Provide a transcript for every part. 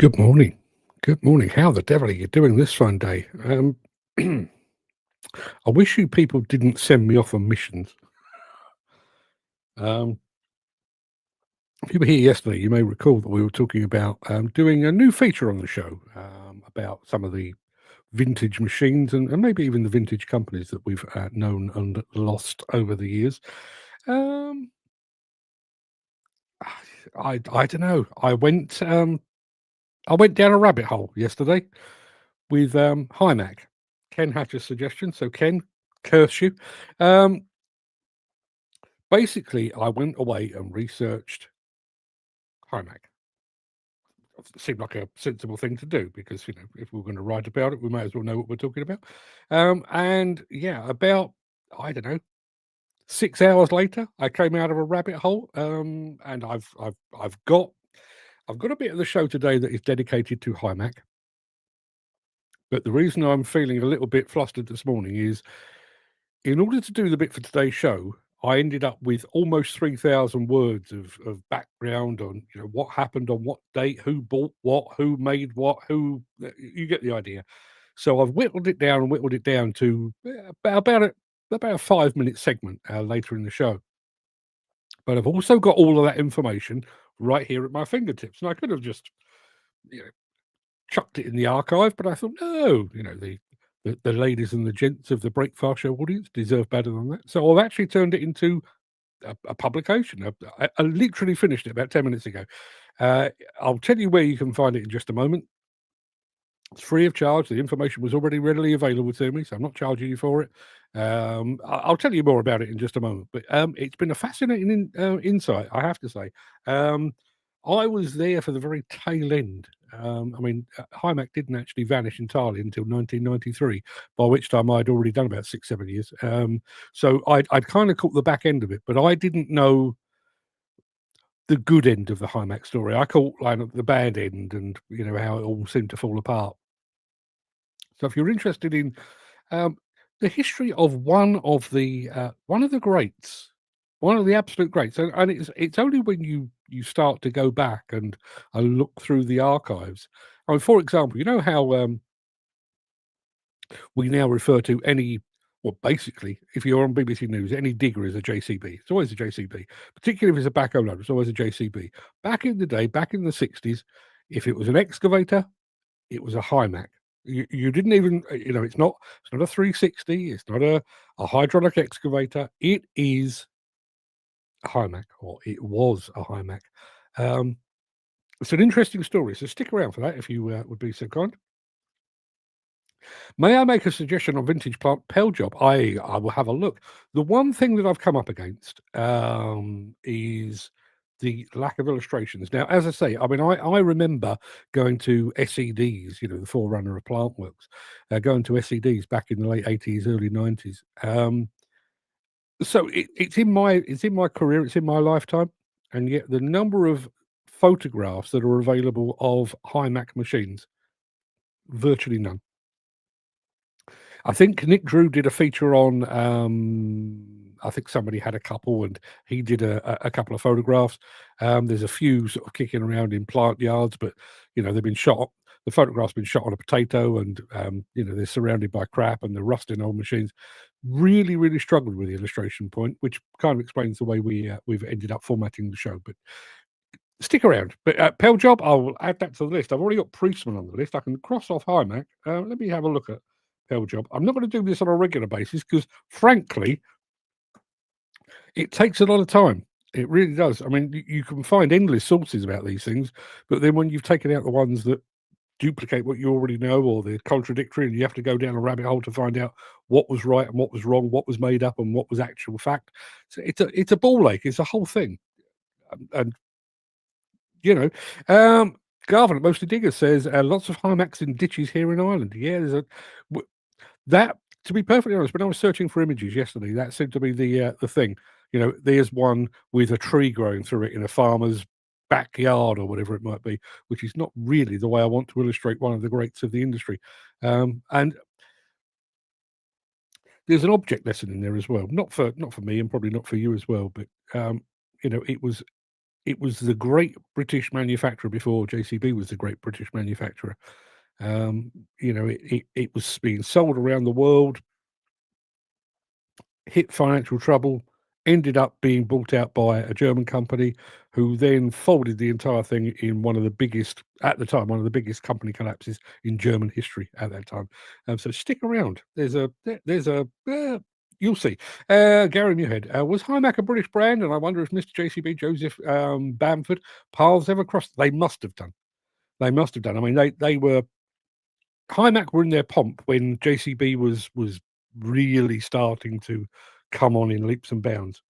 Good morning. Good morning. How the devil are you doing this fine day? I wish you people didn't send me off on missions. Um, if you were here yesterday, you may recall that we were talking about doing a new feature on the show about some of the vintage machines and maybe even the vintage companies that we've known and lost over the years. Um, I don't know. I went down a rabbit hole yesterday with Hymac. Ken Hatcher's suggestion. So Ken, curse you. Um, Basically, I went away and researched Hymac. It seemed like a sensible thing to do because, if we're going to write about it, we may as well know what we're talking about. And yeah, about, I don't know, 6 hours later, I came out of a rabbit hole. And I've got a bit of the show today that is dedicated to Hymac. But the reason I'm feeling a little bit flustered this morning is in order to do the bit for today's show, I ended up with almost 3,000 words of background on, what happened on what date, who bought what, who made what, you get the idea. So I've whittled it down and whittled it down to about a 5-minute segment later in the show. But I've also got all of that information right here at my fingertips. And I could have just, you know, chucked it in the archive, but I thought, no, the ladies and the gents of the Breakfast Show audience deserve better than that. So I've actually turned it into a publication. I literally finished it about 10 minutes ago. I'll tell you where you can find it in just a moment. It's free of charge. The information was already readily available to me, so I'm not charging you for it. I'll tell you more about it in just a moment. But it's been a fascinating insight, I have to say. I was there for the very tail end. Hymac didn't actually vanish entirely until 1993, by which time I'd already done about 6, 7 years. So I'd kind of caught the back end of it, but I didn't know the good end of the Hymac story. I caught like the bad end, and how it all seemed to fall apart. So if you're interested in um, the history of one of the greats, one of the absolute greats, and it's only when you start to go back and look through the archives. I mean, for example, you know how we now refer to well, basically, if you're on BBC News, any digger is a JCB. It's always a JCB, particularly if it's a backhoe loader. It's always a JCB. Back in the day, back in the 60s, if it was an excavator, it was a Hymac. You didn't even, it's not a 360, it's not a hydraulic excavator. It is a Hymac, or it was a Hymac. It's an interesting story, so stick around for that if you would be so kind. May I make a suggestion on vintage plant Pell job? I will have a look. The one thing that I've come up against is the lack of illustrations. Now, as I say, I remember going to SEDs, the forerunner of plant works, going to SEDs back in the late 80s, early 90s. So it's in my career, it's in my lifetime, and yet the number of photographs that are available of Hymac machines, virtually none. I think Nick Drew did a feature on, I think somebody had a couple and he did a couple of photographs. There's a few sort of kicking around in plant yards, but, they've been shot. The photograph's been shot on a potato and, they're surrounded by crap and they're rusting old machines. Really, really struggled with the illustration point, which kind of explains the way we've ended up formatting the show. But stick around. But Pell Job, I will add that to the list. I've already got Priestman on the list. I can cross off Hymac. Let me have a look at Pell Job. I'm not going to do this on a regular basis because, frankly, it takes a lot of time. It really does. I mean, you can find endless sources about these things, but then when you've taken out the ones that duplicate what you already know or they're contradictory and you have to go down a rabbit hole to find out what was right and what was wrong, what was made up and what was actual fact. So it's a ball ache. It's a whole thing. And you know, Garvin at Mostly Digger says lots of Hymacs in ditches here in Ireland. Yeah, that. To be perfectly honest, when I was searching for images yesterday, that seemed to be the thing. There's one with a tree growing through it in a farmer's backyard or whatever it might be, which is not really the way I want to illustrate one of the greats of the industry. And there's an object lesson in there as well, not for me and probably not for you as well, but it was it was the great British manufacturer before JCB was the great British manufacturer. It was being sold around the world, hit financial trouble, ended up being bought out by a German company who then folded the entire thing in one of the biggest, at the time, one of the biggest company collapses in German history at that time. So stick around. You'll see. Gary Muirhead, was Hymac a British brand? And I wonder if Mr. JCB Joseph Bamford paths ever crossed. They must have done. They must have done. I mean, they were Hymac were in their pomp when JCB was really starting to come on in leaps and bounds.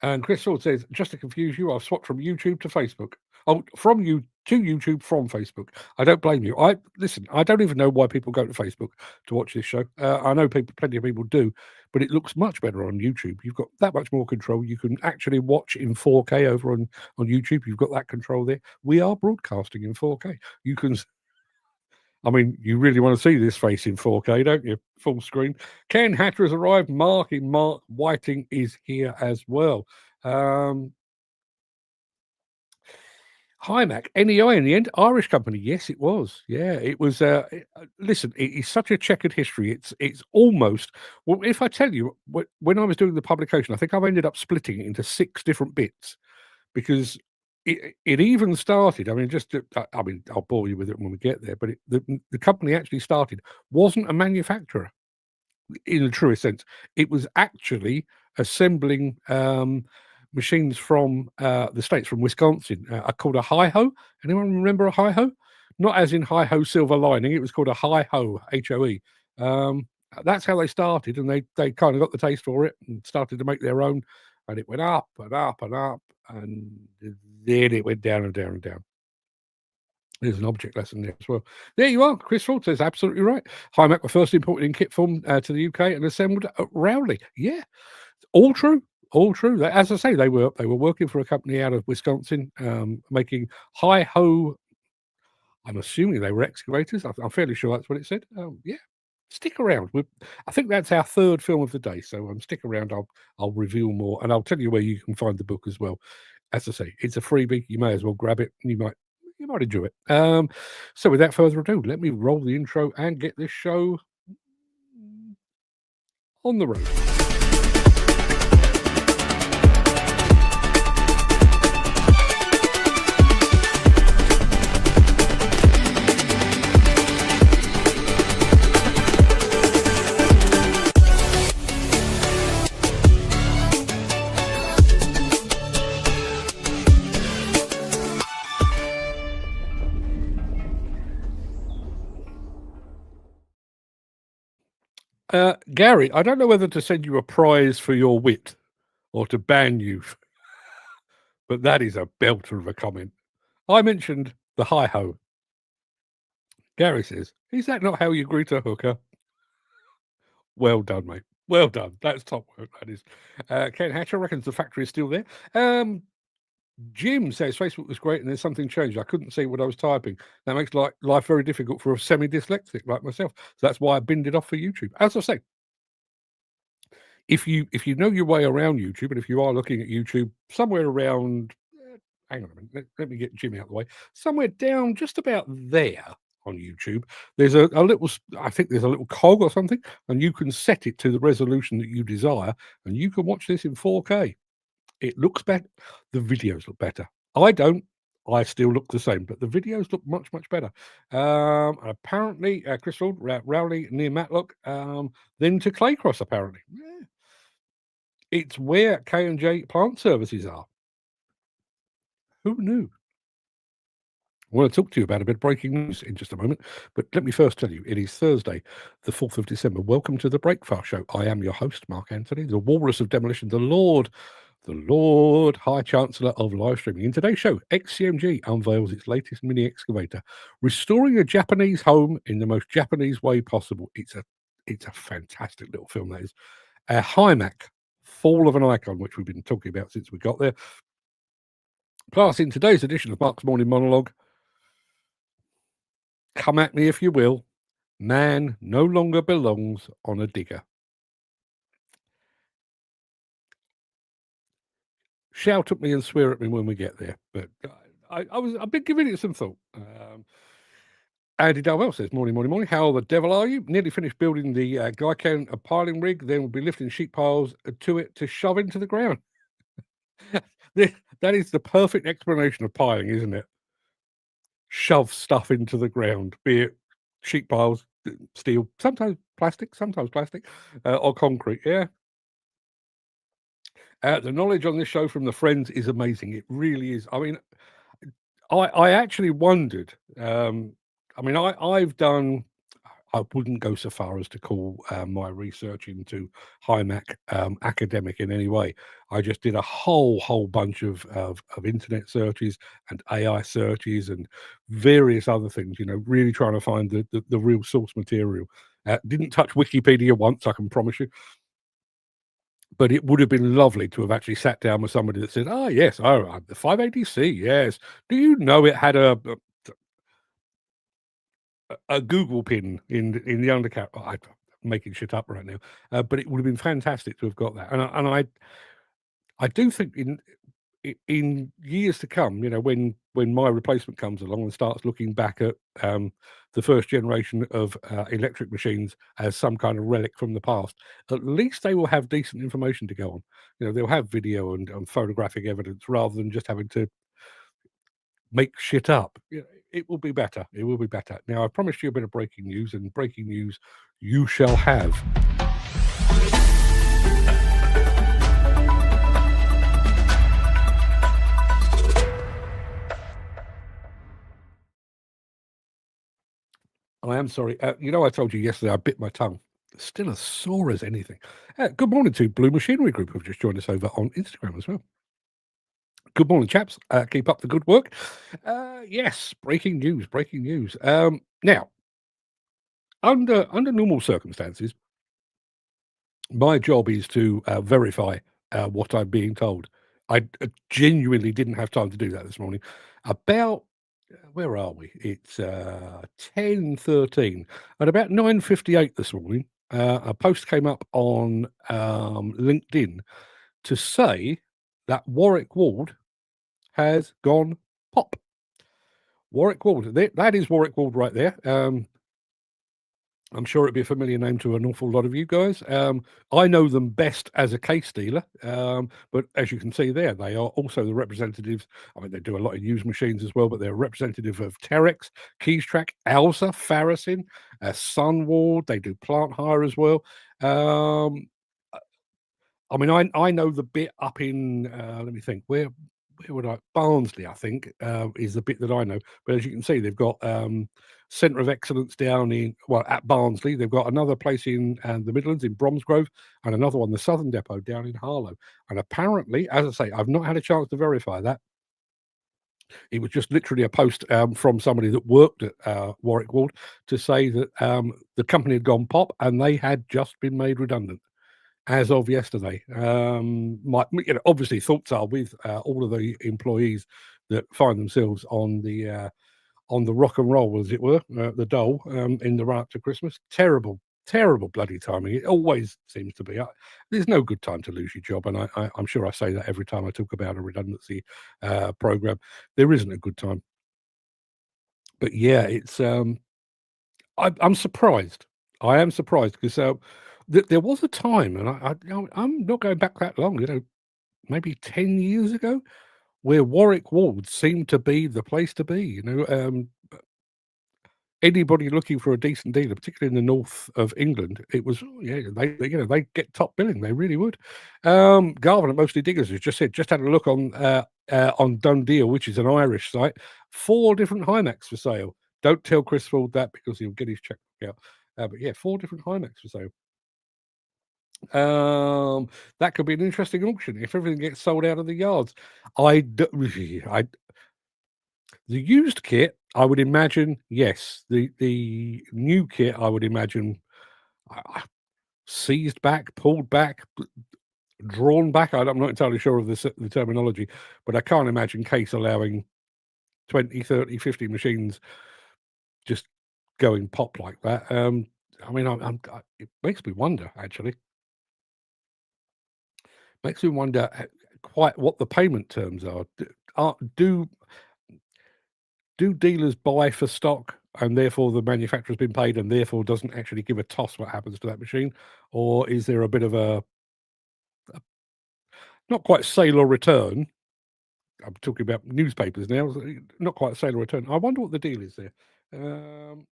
And Chris Ford says, just to confuse you, I've swapped from YouTube to Facebook. Oh, from you to YouTube from Facebook. I don't blame you. Listen, I don't even know why people go to Facebook to watch this show. I know plenty of people do, but it looks much better on YouTube. You've got that much more control. You can actually watch in 4K over on YouTube. You've got that control there. We are broadcasting in 4K. You can I mean, you really want to see this face in 4K, don't you? Full screen. Ken Hatter has arrived. Mark Whiting is here as well. Hymac, NEI in the end, Irish company. Yes, it was. Yeah, it was. Listen, it is such a checkered history. It's almost. Well, if I tell you, when I was doing the publication, I think I've ended up splitting it into 6 different bits because it even started. I mean, I'll bore you with it when we get there. But the company actually started wasn't a manufacturer in the truest sense. It was actually assembling machines from the States, from Wisconsin, called a hi-ho. Anyone remember a hi-ho? Not as in hi-ho silver lining. It was called a hi-ho, H-O-E. That's how they started, and they kind of got the taste for it and started to make their own, and it went up and up and up, and then it went down and down and down. There's an object lesson there as well. There you are. Chris Ford says absolutely right. Hymac were first imported in kit form to the UK and assembled at Rowley. Yeah, all true. All true. As I say, they were working for a company out of Wisconsin, making hi-ho. I'm assuming they were excavators. I'm fairly sure that's what it said. Yeah, stick around. I think that's our 3rd film of the day. So stick around. I'll reveal more, and I'll tell you where you can find the book as well. As I say, it's a freebie. You may as well grab it. You might enjoy it. So without further ado, let me roll the intro and get this show on the road. Gary, I don't know whether to send you a prize for your wit or to ban you, but that is a belter of a comment. I mentioned the hi-ho. Gary says, is that not how you greet a hooker? Well done, mate. Well done. That's top work, that is. Ken Hatcher reckons the factory is still there. Jim says Facebook was great and there's something changed. I couldn't see what I was typing. That makes life very difficult for a semi-dyslexic like myself. So that's why I binned it off for YouTube. As I say, if you know your way around YouTube, and if you are looking at YouTube somewhere around, hang on a minute, let me get Jim out of the way. Somewhere down just about there on YouTube, there's a little, I think there's a little cog or something, and you can set it to the resolution that you desire, and you can watch this in 4K. It looks better. The videos look better. I don't. I still look the same, but the videos look much, much better. Apparently, Chris Ford, Rowley near Matlock, then to Claycross, apparently. Yeah. It's where K&J Plant Services are. Who knew? I want to talk to you about a bit of breaking news in just a moment, but let me first tell you, it is Thursday, the 4th of December. Welcome to the Breakfast Show. I am your host, Mark Anthony, the Walrus of Demolition, the Lord High Chancellor of live streaming. In today's show, XCMG unveils its latest mini excavator, restoring a Japanese home in the most Japanese way possible. It's a fantastic little film, that is. Hymac, Fall of an Icon, which we've been talking about since we got there. Plus, in today's edition of Mark's Morning Monologue, come at me if you will, man no longer belongs on a digger. shout at me and swear at me when we get there. But I've been giving it some thought. Andy Dalwell says, morning, morning, morning. How the devil are you? Nearly finished building the Glycan piling rig. Then we'll be lifting sheet piles to it to shove into the ground. That is the perfect explanation of piling, isn't it? Shove stuff into the ground, be it sheet piles, steel, sometimes plastic, or concrete. Yeah. The knowledge on this show from the friends is amazing. It really is. I mean, I actually wondered. I've done. I wouldn't go so far as to call my research into Hymac academic in any way. I just did a whole bunch of internet searches and AI searches and various other things. You know, really trying to find the real source material. Didn't touch Wikipedia once, I can promise you. But it would have been lovely to have actually sat down with somebody that said, "Ah, yes, oh, the 580C, yes. Do you know it had a Google pin in the undercarriage?" Oh, I'm making shit up right now, but it would have been fantastic to have got that. And I do think in years to come, you know, when my replacement comes along and starts looking back at the first generation of electric machines as some kind of relic from the past, at least they will have decent information to go on. You know, they'll have video and photographic evidence rather than just having to make shit up. You know, it will be better. It will be better. Now, I promised you a bit of breaking news, and breaking news you shall have. I am sorry. You know, I told you yesterday I bit my tongue. Still as sore as anything. Good morning to Blue Machinery Group, who've just joined us over on Instagram as well. Good morning, chaps. Keep up the good work. Yes, breaking news. Breaking news. Now, under normal circumstances, my job is to verify what I'm being told. I genuinely didn't have time to do that this morning. About where are we? It's 10:13. At about 9:58 this morning, a post came up on LinkedIn to say that Warwick Ward has gone pop. Warwick Ward, that is Warwick Ward right there. I'm sure it'd be a familiar name to an awful lot of you guys. I know them best as a case dealer, but as you can see there, they are also the representatives. I mean, they do a lot of used machines as well, but they're a representative of Terex, Keystrack, Alza, Farasin, Sunward. They do plant hire as well. I mean, I know the bit up in, let me think, where would I Barnsley, I think, is the bit that I know. But as you can see, they've got Centre of Excellence down in, well, at Barnsley. They've got another place in the Midlands, in Bromsgrove, and another one, the Southern Depot, down in Harlow. And apparently, as I say, I've not had a chance to verify that. It was just literally a post from somebody that worked at Warwick Ward to say that the company had gone pop and they had just been made redundant as of yesterday. Obviously, thoughts are with all of the employees that find themselves on the rock and roll, as it were, the dole, in the run up to Christmas. Terrible, terrible bloody timing. It always seems to be. There's no good time to lose your job, and I'm sure I say that every time I talk about a redundancy program. There isn't a good time, but yeah, it's. I'm surprised. I am surprised because there was a time, and I'm not going back that long. You know, maybe 10 years ago, where Warwick Ward seemed to be the place to be. You know, anybody looking for a decent dealer, particularly in the north of England, it was they get top billing. They really would. Garvin at Mostly Diggers has just said, just had a look on Done Deal, which is an Irish site. 4 different Hymacs for sale. Don't tell Chris Ford that because he'll get his checkbook out. But yeah, 4 different Hymacs for sale. That could be an interesting auction if everything gets sold out of the yards. The used kit, I would imagine, yes. The new kit, I would imagine, seized back, pulled back, drawn back. I'm not entirely sure of the terminology, but I can't imagine Case allowing 20, 30, 50 machines just going pop like that. I mean, it makes me wonder, actually. Makes me wonder quite what the payment terms are. Do dealers buy for stock and therefore the manufacturer's been paid and therefore doesn't actually give a toss what happens to that machine? Or is there a bit of a not quite sale or return? I'm talking about newspapers now, not quite sale or return. I wonder what the deal is there. Um,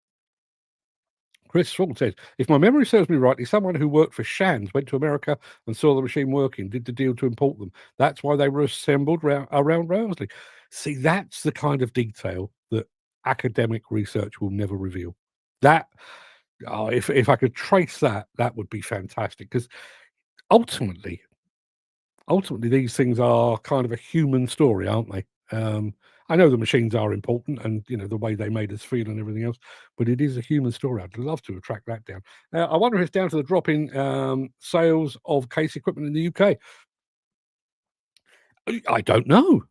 Chris Ford says, if my memory serves me rightly, someone who worked for Shands went to America and saw the machine working, did the deal to import them. That's why they were assembled around Rowsley. See, that's the kind of detail that academic research will never reveal. That, if I could trace that, that would be fantastic. Because ultimately, these things are kind of a human story, aren't they? I know the machines are important and, the way they made us feel and everything else, but it is a human story. I'd love to have tracked that down. I wonder if it's down to the drop in sales of case equipment in the UK. I don't know.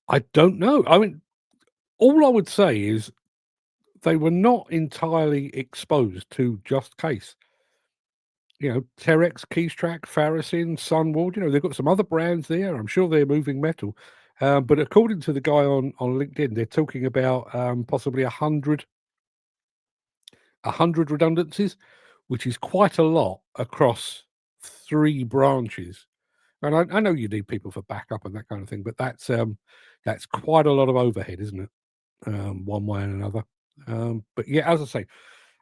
I don't know. I mean, all I would say is they were not entirely exposed to just case. Terex, Keystrack, Farasin, Sunward, they've got some other brands there. I'm sure they're moving metal. But according to the guy on LinkedIn, they're talking about possibly 100 redundancies, which is quite a lot across 3 branches. And I know you need people for backup and that kind of thing, but that's quite a lot of overhead, isn't it? One way and another. But yeah, as I say,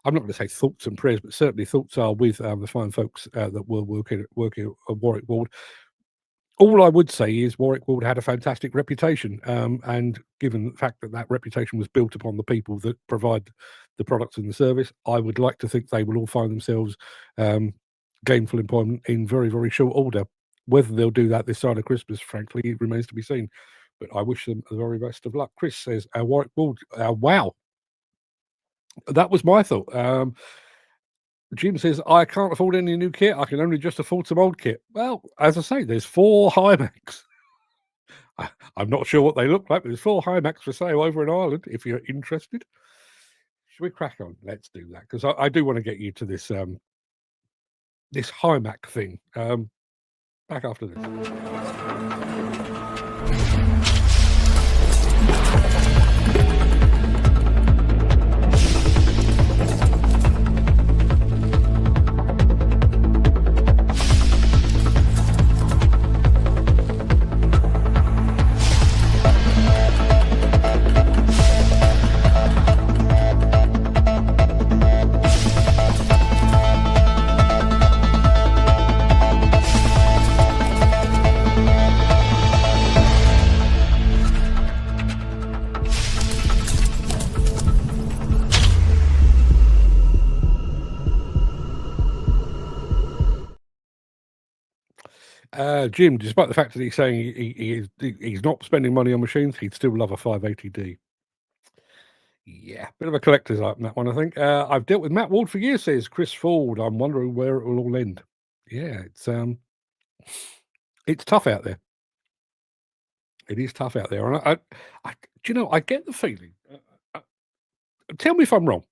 I'm not going to say thoughts and prayers, but certainly thoughts are with the fine folks that were working at Warwick Ward. All I would say is Warwick Ward had a fantastic reputation, and given the fact that that reputation was built upon the people that provide the products and the service, I would like to think they will all find themselves gainful employment in very, very short order. Whether they'll do that this side of Christmas, frankly, it remains to be seen. But I wish them the very best of luck. Chris says, Warwick Ward, wow. That was my thought. Jim says, I can't afford any new kit. I can only just afford some old kit. Well, as I say, there's 4 Hymacs. I'm not sure what they look like, but there's 4 Hymacs for sale over in Ireland, if you're interested. Should we crack on? Let's do that, because I do want to get you to this this Hymac thing. Back after this. Jim, despite the fact that he's saying he's not spending money on machines, he'd still love a 580D. Yeah, bit of a collector's item, that one, I think. I've dealt with Matt Ward for years, says Chris Ford. I'm wondering where it will all end. Yeah, it's tough out there. It is tough out there, and I get the feeling. Tell me if I'm wrong.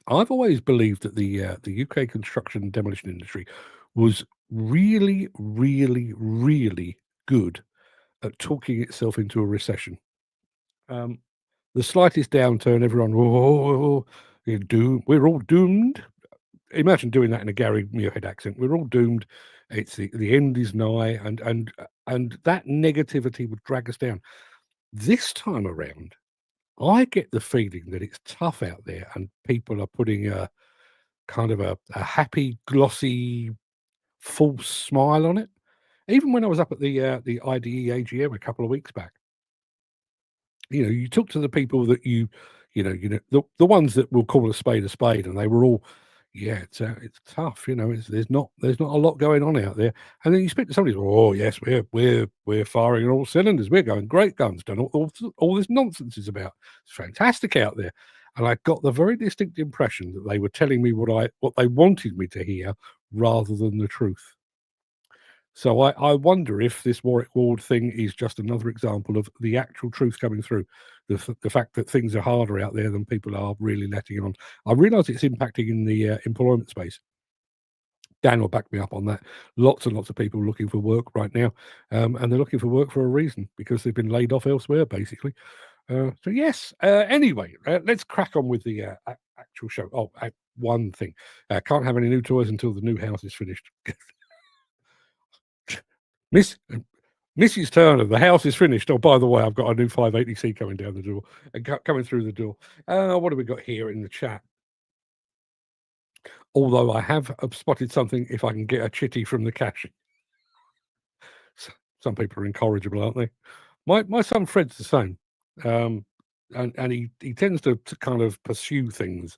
I've always believed that the UK construction and demolition industry was really, really, really good at talking itself into a recession. The slightest downturn, everyone, "Oh, we're all doomed." Imagine doing that in a Gary Muirhead accent. "We're all doomed. It's the end is nigh," and that negativity would drag us down. This time around, I get the feeling that it's tough out there and people are putting a kind of a happy, glossy, false smile on it. Even when I was up at the IDE AGM a couple of weeks back, you talk to the people that the ones that will call a spade, and they were all, yeah, it's tough, there's not a lot going on out there. And then you speak to somebody, oh yes, we're firing on all cylinders, we're going great guns, don't know what all this nonsense is about. It's fantastic out there. And I got the very distinct impression that they were telling me what they wanted me to hear rather than the truth. So I wonder if this Warwick Ward thing is just another example of the actual truth coming through, the fact that things are harder out there than people are really letting on. I realise it's impacting in the employment space, Dan will back me up on that. Lots and lots of people looking for work right now, and they're looking for work for a reason, because they've been laid off elsewhere, basically. So yes. Anyway, let's crack on with the actual show. Oh, one thing: can't have any new toys until the new house is finished. Mrs. Turner, the house is finished. Oh, by the way, I've got a new 580C coming down the door and coming through the door. What have we got here in the chat? Although I have spotted something, if I can get a chitty from the cache. Some people are incorrigible, aren't they? My son Fred's the same, and he tends to kind of pursue things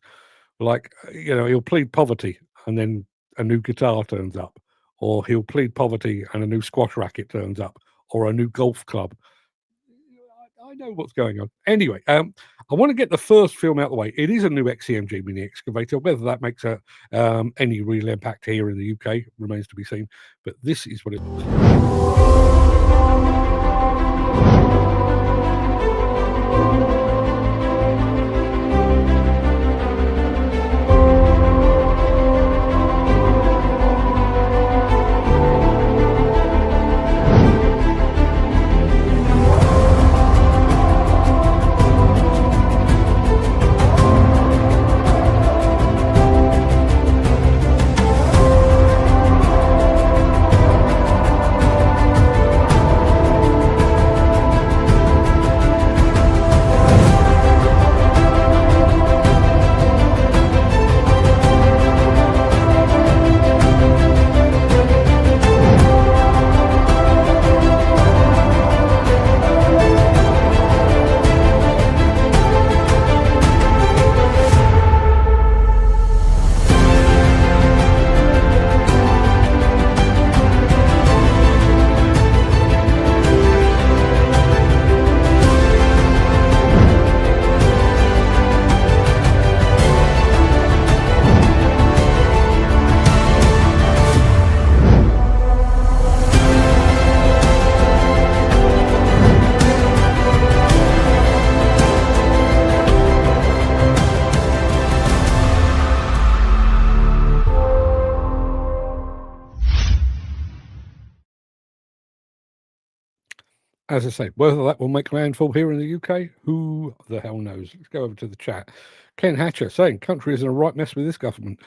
like, he'll plead poverty and then a new guitar turns up, or he'll plead poverty and a new squash racket turns up, or a new golf club. I know what's going on. Anyway, I want to get the first film out of the way. It is a new XCMG mini excavator. Whether that makes any real impact here in the UK remains to be seen. But this is what it looks like. As I say, whether that will make landfall here in the UK, who the hell knows? Let's go over to the chat. Ken Hatcher saying, country is in a right mess with this government.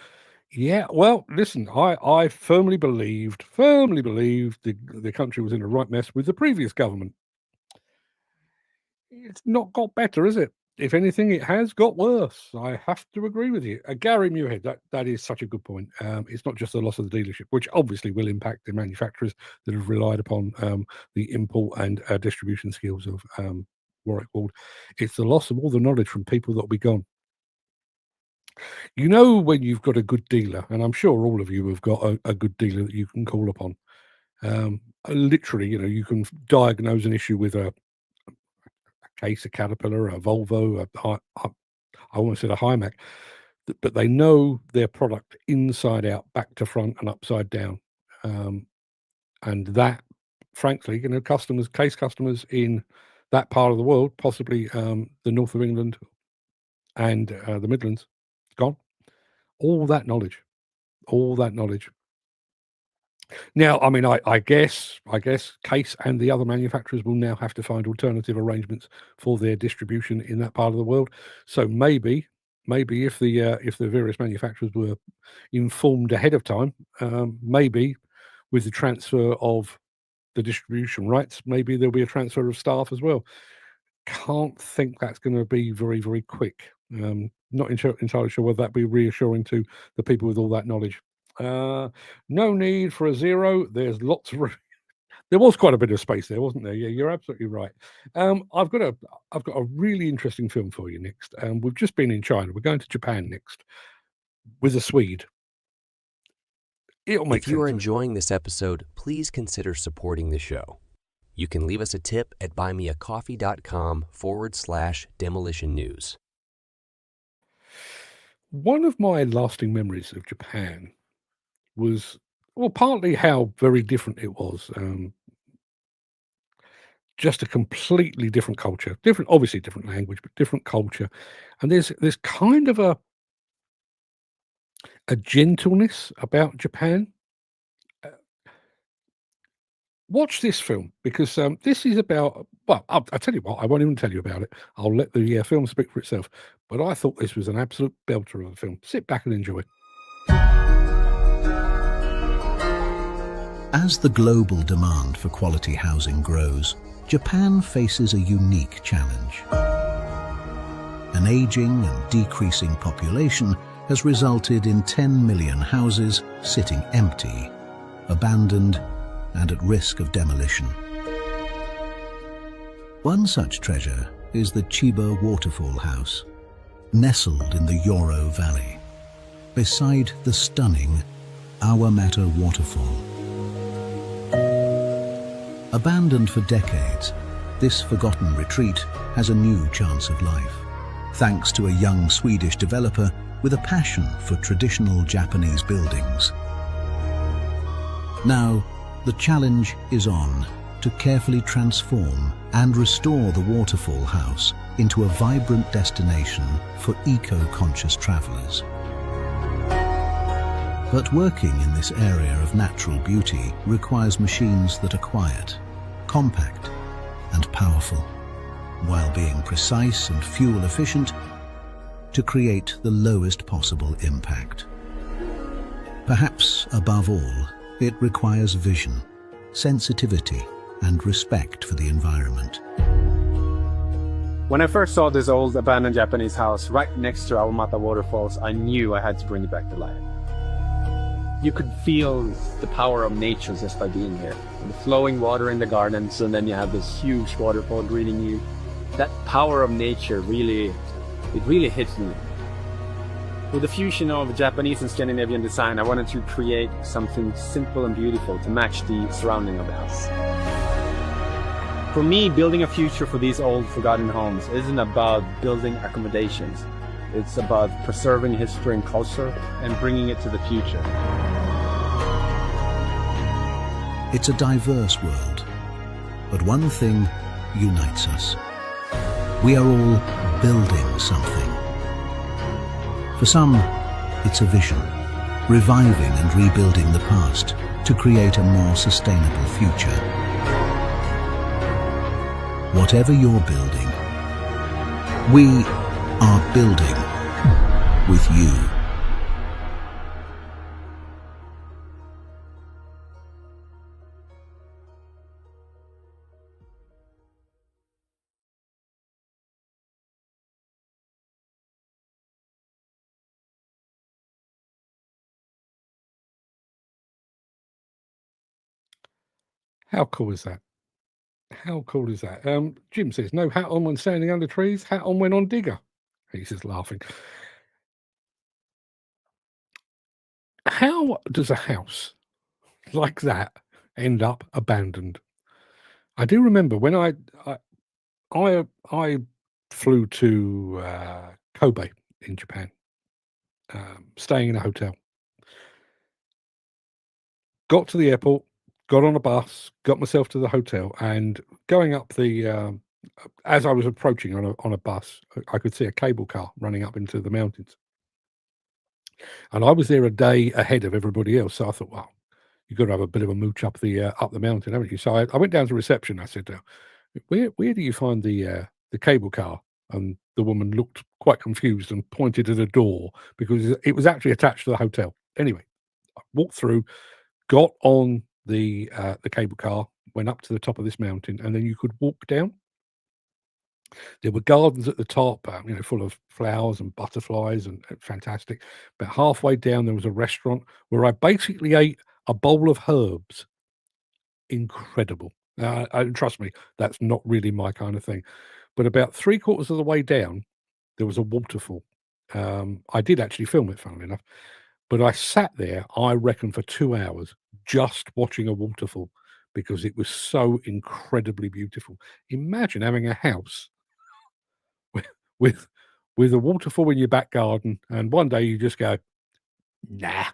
Yeah, well, listen, I firmly believed the country was in a right mess with the previous government. It's not got better, is it? If anything, it has got worse. I have to agree with you. Gary Muirhead, that is such a good point. It's not just the loss of the dealership, which obviously will impact the manufacturers that have relied upon the import and distribution skills of Warwick Ward. It's the loss of all the knowledge from people that will be gone. When you've got a good dealer, and I'm sure all of you have got a good dealer that you can call upon. Literally, you can diagnose an issue with a Case, a Caterpillar, a Volvo, I almost said a Hymac, but they know their product inside out, back to front, and upside down. And that, frankly, Case customers in that part of the world, possibly the north of England and the Midlands, gone. All that knowledge. Now, I mean, I guess Case and the other manufacturers will now have to find alternative arrangements for their distribution in that part of the world. So maybe if the various manufacturers were informed ahead of time, maybe with the transfer of the distribution rights, maybe there'll be a transfer of staff as well. Can't think that's going to be very, very quick. Not entirely sure whether that be reassuring to the people with all that knowledge. No need for a zero. There's lots of there was quite a bit of space there, wasn't there? Yeah, you're absolutely right. I've got a really interesting film for you next. We've just been in China. We're going to Japan next with a Swede. It'll make sense. If you are enjoying this episode, please consider supporting the show. You can leave us a tip at buymeacoffee.com/demolition news. One of my lasting memories of Japan was, well, partly how very different it was. Just a completely different culture, obviously different language, but different culture. And there's kind of a gentleness about Japan. Watch this film because this is about. Well, I'll tell you what. I won't even tell you about it. I'll let the film speak for itself. But I thought this was an absolute belter of a film. Sit back and enjoy. As the global demand for quality housing grows, Japan faces a unique challenge. An aging and decreasing population has resulted in 10 million houses sitting empty, abandoned, and at risk of demolition. One such treasure is the Chiba Waterfall House, nestled in the Yoro Valley, beside the stunning Awamata Waterfall. Abandoned for decades, this forgotten retreat has a new chance of life, thanks to a young Swedish developer with a passion for traditional Japanese buildings. Now, the challenge is on to carefully transform and restore the Waterfall House into a vibrant destination for eco-conscious travelers. But working in this area of natural beauty requires machines that are quiet, compact, and powerful, while being precise and fuel efficient to create the lowest possible impact. Perhaps above all, it requires vision, sensitivity, and respect for the environment. When I first saw this old abandoned Japanese house right next to Awamata Waterfalls, I knew I had to bring it back to life. You could feel the power of nature just by being here. The flowing water in the gardens, and then you have this huge waterfall greeting you. That power of nature really hits me. With the fusion of Japanese and Scandinavian design, I wanted to create something simple and beautiful to match the surrounding of the house. For me, building a future for these old forgotten homes isn't about building accommodations. It's about preserving history and culture and bringing it to the future. It's a diverse world, but one thing unites us. We are all building something. For some, it's a vision, reviving and rebuilding the past to create a more sustainable future. Whatever you're building, we are building with you. How cool is that? How cool is that? Jim says, no hat on when standing under trees, hat on when on digger. He says, laughing. How does a house like that end up abandoned? I do remember when I flew to Kobe in Japan, staying in a hotel. Got to the airport, got on a bus, got myself to the hotel, and going up the as I was approaching on a bus, I could see a cable car running up into the mountains. And I was there a day ahead of everybody else, so I thought, well, you've got to have a bit of a mooch up the mountain, haven't you? So I went down to reception. I said, where do you find the cable car? And the woman looked quite confused and pointed at a door because it was actually attached to the hotel. Anyway, I walked through, got on the cable car, went up to the top of this mountain, and then you could walk down. There were gardens at the top, full of flowers and butterflies and fantastic. But halfway down, there was a restaurant where I basically ate a bowl of herbs. Incredible. Trust me, that's not really my kind of thing. But about 3/4 of the way down, there was a waterfall. I did actually film it, funnily enough. But I sat there, I reckon, for 2 hours just watching a waterfall because it was so incredibly beautiful. Imagine having a house with with a waterfall in your back garden, and one day you just go, "Nah,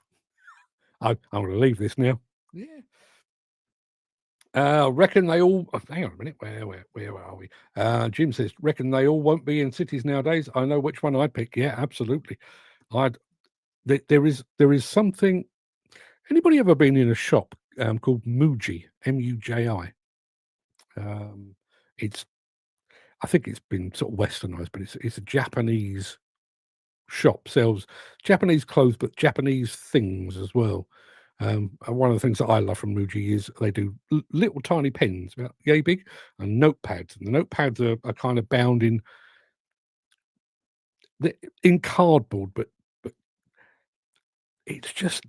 I'm gonna leave this now." Yeah. Reckon they all hang on a minute, where are we? Jim says, "Reckon they all won't be in cities nowadays." I know which one I'd pick. Yeah, absolutely. I'd there is something. Anybody ever been in a shop called Muji, Muji? It's I think it's been sort of westernized, but it's a Japanese shop, sells Japanese clothes, but Japanese things as well. And one of the things that I love from Muji is they do little tiny pens, about yay big, and notepads. And the notepads are kind of bound in cardboard, but it's just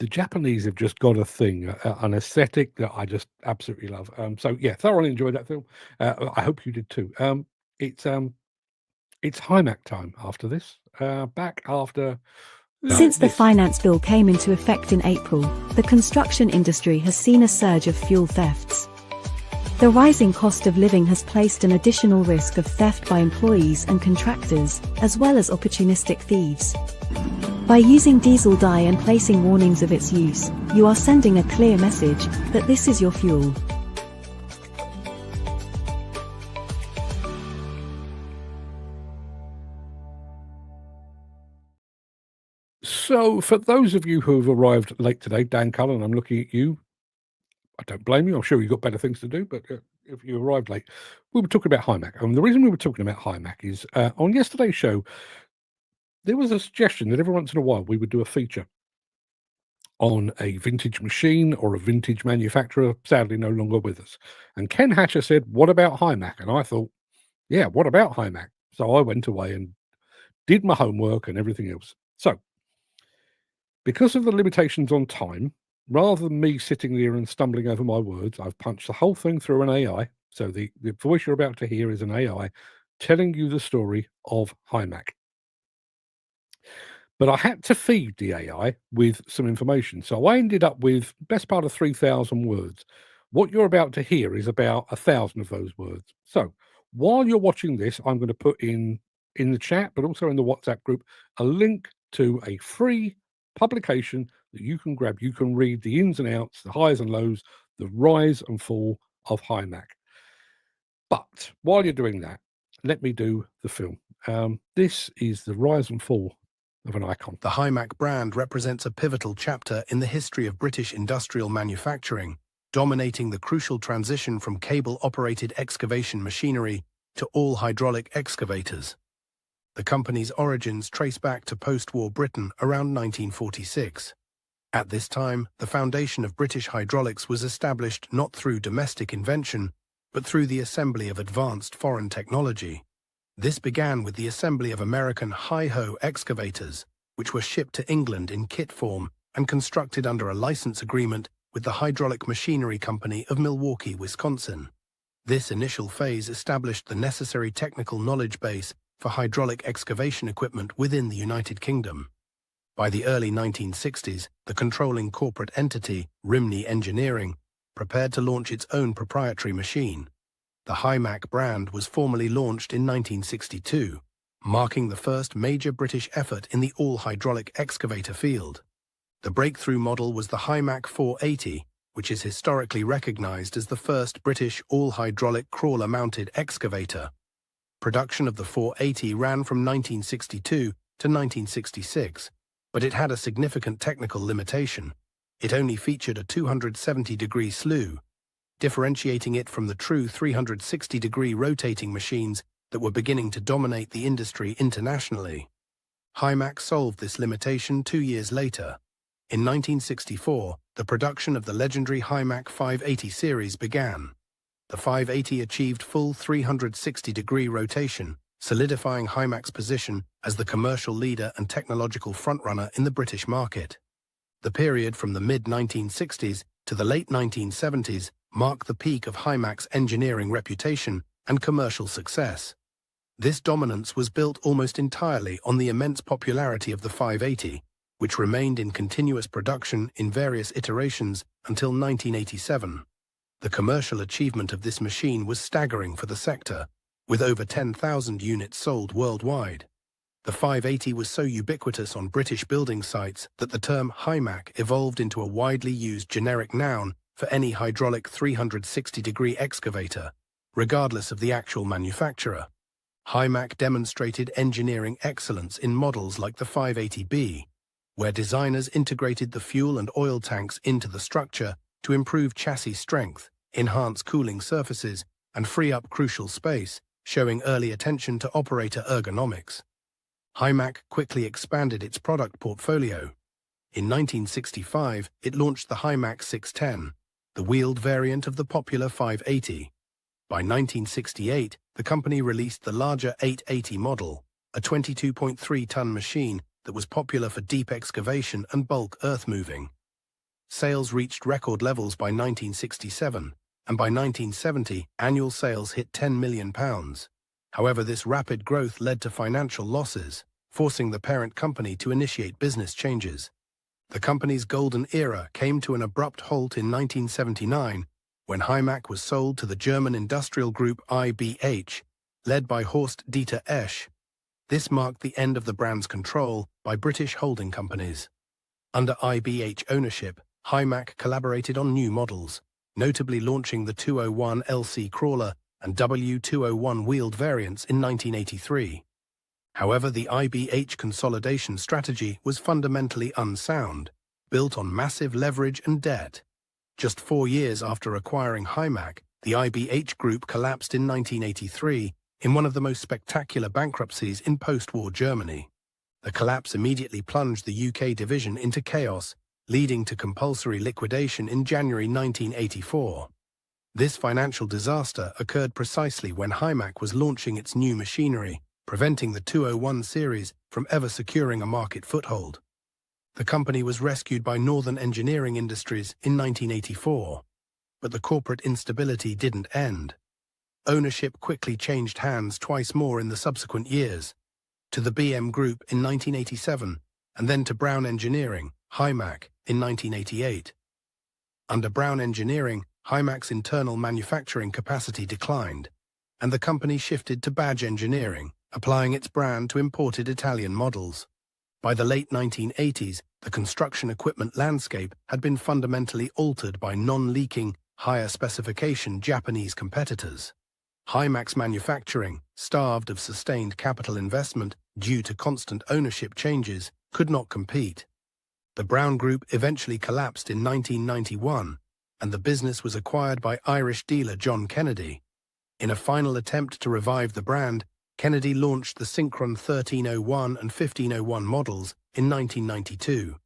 the Japanese have just got a thing, an aesthetic that I just absolutely love. So yeah, thoroughly enjoyed that film. I hope you did too. It's Hymac time after this. Back after. Since the this. finance bill came into effect in April, the construction industry has seen a surge of fuel thefts. The rising cost of living has placed an additional risk of theft by employees and contractors, as well as opportunistic thieves. By using diesel dye and placing warnings of its use, you are sending a clear message that this is your fuel. So, for those of you who have arrived late today, Dan Cullen, I'm looking at you. I don't blame you. I'm sure you've got better things to do, but if you arrived late, we were talking about Hymac. And the reason we were talking about Hymac is on yesterday's show, there was a suggestion that every once in a while we would do a feature on a vintage machine or a vintage manufacturer, sadly no longer with us. And Ken Hatcher said, what about Hymac? And I thought, yeah, what about Hymac? So I went away and did my homework and everything else. So, because of the limitations on time, rather than me sitting there and stumbling over my words, I've punched the whole thing through an AI. So the voice you're about to hear is an AI telling you the story of Hymac. But I had to feed the AI with some information. So I ended up with best part of 3,000 words. What you're about to hear is about 1,000 of those words. So while you're watching this, I'm going to put in the chat, but also in the WhatsApp group, a link to a free publication that you can grab. You can read the ins and outs, the highs and lows, the rise and fall of Hymac. But while you're doing that, let me do the film. This is the rise and fall of an icon. The Hymac brand represents a pivotal chapter in the history of British industrial manufacturing, dominating the crucial transition from cable-operated excavation machinery to all-hydraulic excavators. The company's origins trace back to post-war Britain around 1946. At this time, the foundation of British hydraulics was established not through domestic invention, but through the assembly of advanced foreign technology. This began with the assembly of American high-ho excavators, which were shipped to England in kit form and constructed under a license agreement with the Hydraulic Machinery Company of Milwaukee, Wisconsin. This initial phase established the necessary technical knowledge base for hydraulic excavation equipment within the United Kingdom. By the early 1960s, the controlling corporate entity, Rimney Engineering, prepared to launch its own proprietary machine. The Hymac brand was formally launched in 1962, marking the first major British effort in the all-hydraulic excavator field. The breakthrough model was the Hymac 480, which is historically recognized as the first British all-hydraulic crawler-mounted excavator. Production of the 480 ran from 1962 to 1966, but it had a significant technical limitation. It only featured a 270-degree slew, differentiating it from the true 360-degree rotating machines that were beginning to dominate the industry internationally. Hymac solved this limitation 2 years later. In 1964, the production of the legendary Hymac 580 series began. The 580 achieved full 360-degree rotation, solidifying Hymac's position as the commercial leader and technological frontrunner in the British market. The period from the mid-1960s to the late 1970s marked the peak of Hymac's engineering reputation and commercial success. This dominance was built almost entirely on the immense popularity of the 580, which remained in continuous production in various iterations until 1987. The commercial achievement of this machine was staggering for the sector, with over 10,000 units sold worldwide. The 580 was so ubiquitous on British building sites that the term Hymac evolved into a widely used generic noun for any hydraulic 360-degree excavator, regardless of the actual manufacturer. Hymac demonstrated engineering excellence in models like the 580B, where designers integrated the fuel and oil tanks into the structure to improve chassis strength, enhance cooling surfaces, and free up crucial space, showing early attention to operator ergonomics. Hymac quickly expanded its product portfolio. In 1965, it launched the Hymac 610, the wheeled variant of the popular 580. By 1968, the company released the larger 880 model, a 22.3-ton machine that was popular for deep excavation and bulk earth moving. Sales reached record levels by 1967, and by 1970, annual sales hit £10 million. However, this rapid growth led to financial losses, forcing the parent company to initiate business changes. The company's golden era came to an abrupt halt in 1979 when Hymac was sold to the German industrial group IBH, led by Horst Dieter Esch. This marked the end of the brand's control by British holding companies. Under IBH ownership, Hymac collaborated on new models, notably launching the 201 LC Crawler and W201 wheeled variants in 1983. However, the IBH consolidation strategy was fundamentally unsound, built on massive leverage and debt. Just 4 years after acquiring Hymac, the IBH group collapsed in 1983 in one of the most spectacular bankruptcies in post-war Germany. The collapse immediately plunged the UK division into chaos, leading to compulsory liquidation in January 1984. This financial disaster occurred precisely when Hymac was launching its new machinery, preventing the 201 series from ever securing a market foothold. The company was rescued by Northern Engineering Industries in 1984, but the corporate instability didn't end. Ownership quickly changed hands twice more in the subsequent years, to the BM Group in 1987, and then to Brown Engineering, Hymac, in 1988. Under Brown Engineering, Hymac's internal manufacturing capacity declined, and the company shifted to Badge Engineering, applying its brand to imported Italian models. By the late 1980s, the construction equipment landscape had been fundamentally altered by non-leaking, higher-specification Japanese competitors. Hymac's manufacturing, starved of sustained capital investment due to constant ownership changes, could not compete. The Brown Group eventually collapsed in 1991, and the business was acquired by Irish dealer John Kennedy. In a final attempt to revive the brand, Kennedy launched the Synchron 1301 and 1501 models in 1992.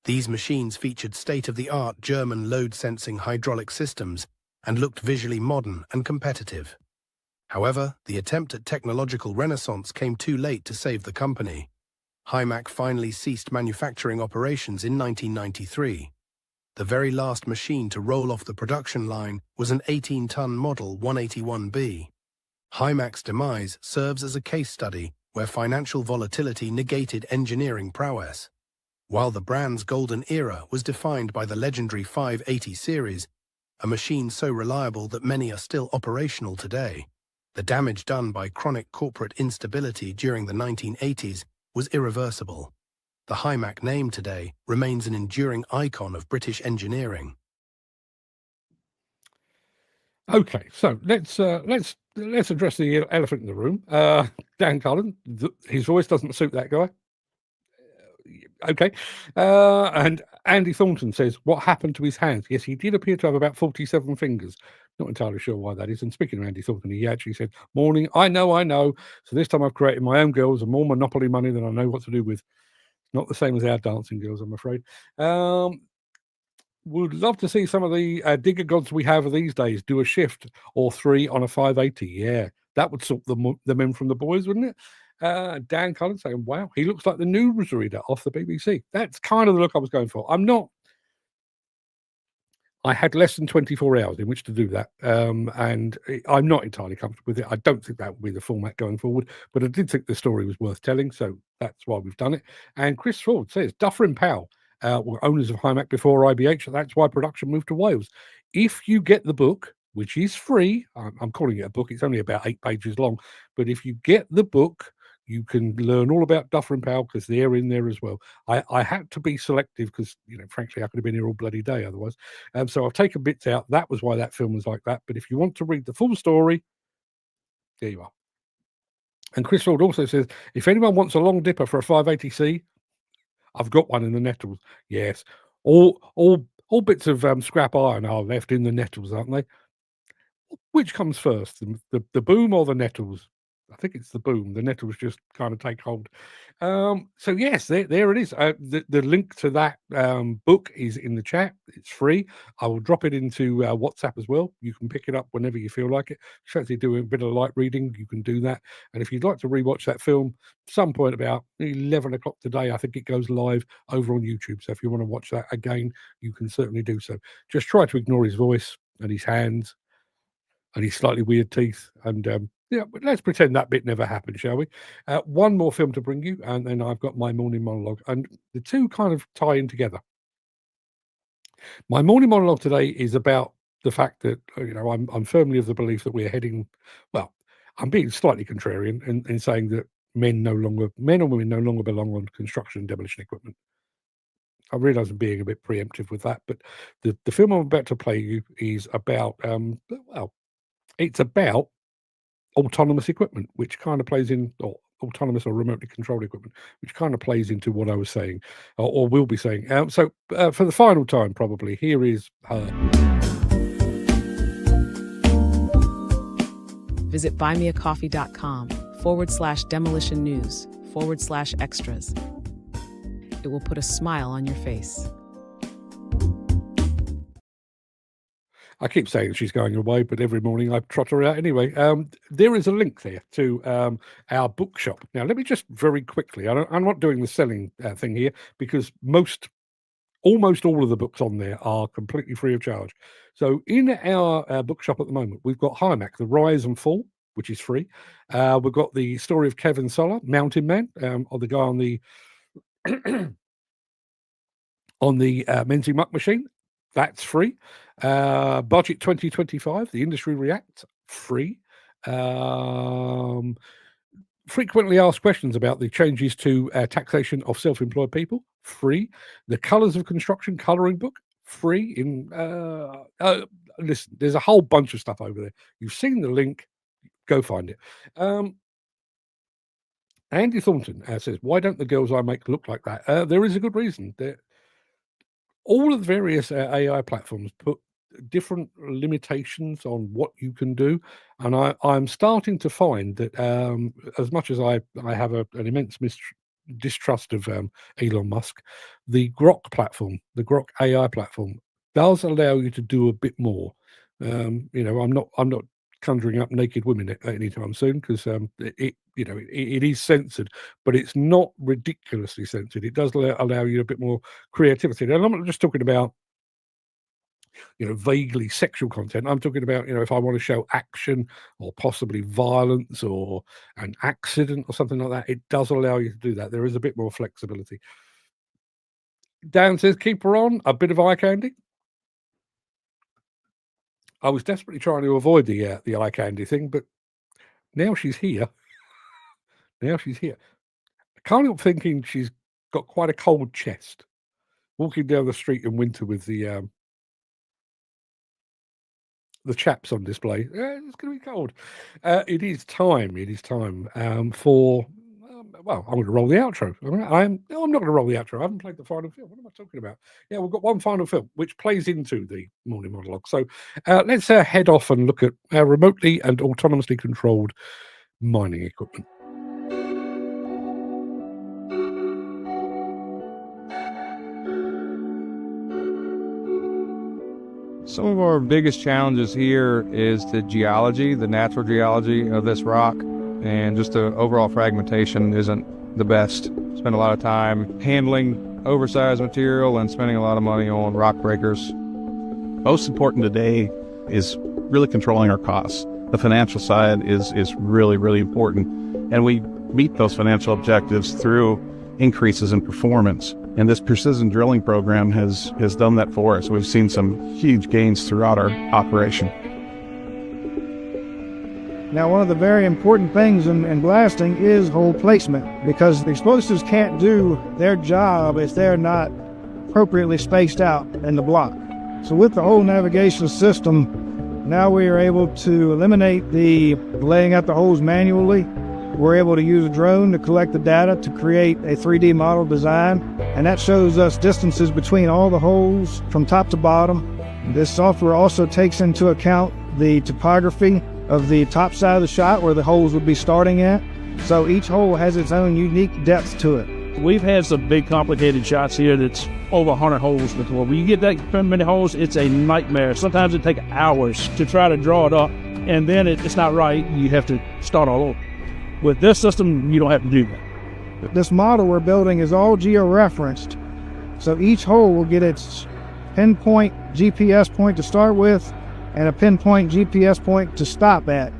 These machines featured state-of-the-art German load-sensing hydraulic systems and looked visually modern and competitive. However, the attempt at technological renaissance came too late to save the company. Hymac finally ceased manufacturing operations in 1993. The very last machine to roll off the production line was an 18-ton Model 181B. Hymac's demise serves as a case study where financial volatility negated engineering prowess. While the brand's golden era was defined by the legendary 580 series, a machine so reliable that many are still operational today, the damage done by chronic corporate instability during the 1980s was irreversible. The Hymac name today remains an enduring icon of British engineering. Okay, so let's address the elephant in the room. Dan Cullen, his voice doesn't suit that guy. Okay, and Andy Thornton says, what happened to his hands? Yes, he did appear to have about 47 fingers. Not entirely sure why that is. And speaking of Andy Thornton, he actually said, morning, I know. So this time I've created my own girls and more Monopoly money than I know what to do with. Not the same as our dancing girls, I'm afraid. Would love to see some of the digger gods we have these days do a shift or 3 on a 580. Yeah, that would sort the men from the boys, wouldn't it? Dan Cullen saying, wow, he looks like the news reader off the BBC. That's kind of the look I was going for. I had less than 24 hours in which to do that, and I'm not entirely comfortable with it. I don't think that will be the format going forward, but I did think the story was worth telling, so that's why we've done it. And Chris Ford says, Duffer and Powell were owners of Hymac before IBH, that's why production moved to Wales. If you get the book, which is free, I'm calling it a book, it's only about 8 pages long, but if you get the book, you can learn all about Duffer and Powell because they're in there as well. I had to be selective because, frankly, I could have been here all bloody day otherwise. So I've taken bits out. That was why that film was like that. But if you want to read the full story, there you are. And Chris Ford also says, if anyone wants a long dipper for a 580C, I've got one in the nettles. Yes. All bits of scrap iron are left in the nettles, aren't they? Which comes first, the boom or the nettles? I think it's the boom. The nettles just kind of take hold. So yes, there it is. The link to that book is in the chat. It's free. I will drop it into WhatsApp as well. You can pick it up whenever you feel like it. If you fancy doing a bit of light reading, you can do that. And if you'd like to rewatch that film, some point about 11 o'clock today, I think it goes live over on YouTube. So if you want to watch that again, you can certainly do so. Just try to ignore his voice and his hands and his slightly weird teeth. And yeah, but let's pretend that bit never happened, shall we? One more film to bring you, and then I've got my morning monologue. And the two kind of tie in together. My morning monologue today is about the fact that, I'm firmly of the belief that we're heading, well, I'm being slightly contrarian in saying that men and women no longer belong on construction and demolition equipment. I realise I'm being a bit preemptive with that, but the film I'm about to play you is about, it's about autonomous equipment, which kind of plays in, or autonomous or remotely controlled equipment, which kind of plays into what I was saying, or will be saying. So for the final time, probably, here is her. Visit buymeacoffee.com/demolition news/extras. It will put a smile on your face. I keep saying she's going away, but every morning I trot her out anyway. There is a link there to our bookshop. Now, let me just very quickly, I'm not doing the selling thing here because almost all of the books on there are completely free of charge. So in our bookshop at the moment, we've got Hymac, The Rise and Fall, which is free. We've got the story of Kevin Soller, Mountain Man, or the guy on the on the Menzies Muck machine. That's free. Budget 2025, The Industry React, free. Frequently asked questions about the changes to taxation of self-employed people, free. The Colours of Construction colouring book, free. Listen, there's a whole bunch of stuff over there. You've seen the link, go find it. Andy Thornton says, why don't the girls I make look like that? There is a good reason. All of the various AI platforms put different limitations on what you can do, and I'm starting to find that as much as I have an immense distrust of Elon Musk, the Grok platform, the Grok AI platform, does allow you to do a bit more. I'm not conjuring up naked women anytime soon because it is censored, but it's not ridiculously censored. It does allow you a bit more creativity. And I'm not just talking about vaguely sexual content. I'm talking about if I want to show action or possibly violence or an accident or something like that, it does allow you to do that. There is a bit more flexibility. Dan says, keep her on, a bit of eye candy. I was desperately trying to avoid the eye candy thing, but now she's here. I can't help thinking she's got quite a cold chest. Walking down the street in winter with the chaps on display, it's going to be cold. It is time. For. Well, I'm going to roll the outro. I'm not going to roll the outro. I haven't played the final film. What am I talking about? Yeah, we've got one final film, which plays into the morning monologue. So let's head off and look at remotely and autonomously controlled mining equipment. Some of our biggest challenges here is the geology, the natural geology of this rock. And just the overall fragmentation isn't the best. Spend a lot of time handling oversized material and spending a lot of money on rock breakers. Most important today is really controlling our costs. The financial side is really, really important. And we meet those financial objectives through increases in performance. And this precision drilling program has done that for us. We've seen some huge gains throughout our operation. Now, one of the very important things in blasting is hole placement, because the explosives can't do their job if they're not appropriately spaced out in the block. So with the hole navigation system, now we are able to eliminate the laying out the holes manually We're able to use a drone to collect the data to create a 3D model design, and that shows us distances between all the holes from top to bottom. This software also takes into account the topography of the top side of the shot where the holes would be starting at. So each hole has its own unique depth to it. We've had some big complicated shots here that's over 100 holes before. When you get that many holes, it's a nightmare. Sometimes it takes hours to try to draw it up, and then it's not right. You have to start all over. With this system, you don't have to do that. This model we're building is all geo-referenced. So each hole will get its pinpoint GPS point to start with and a pinpoint GPS point to stop at.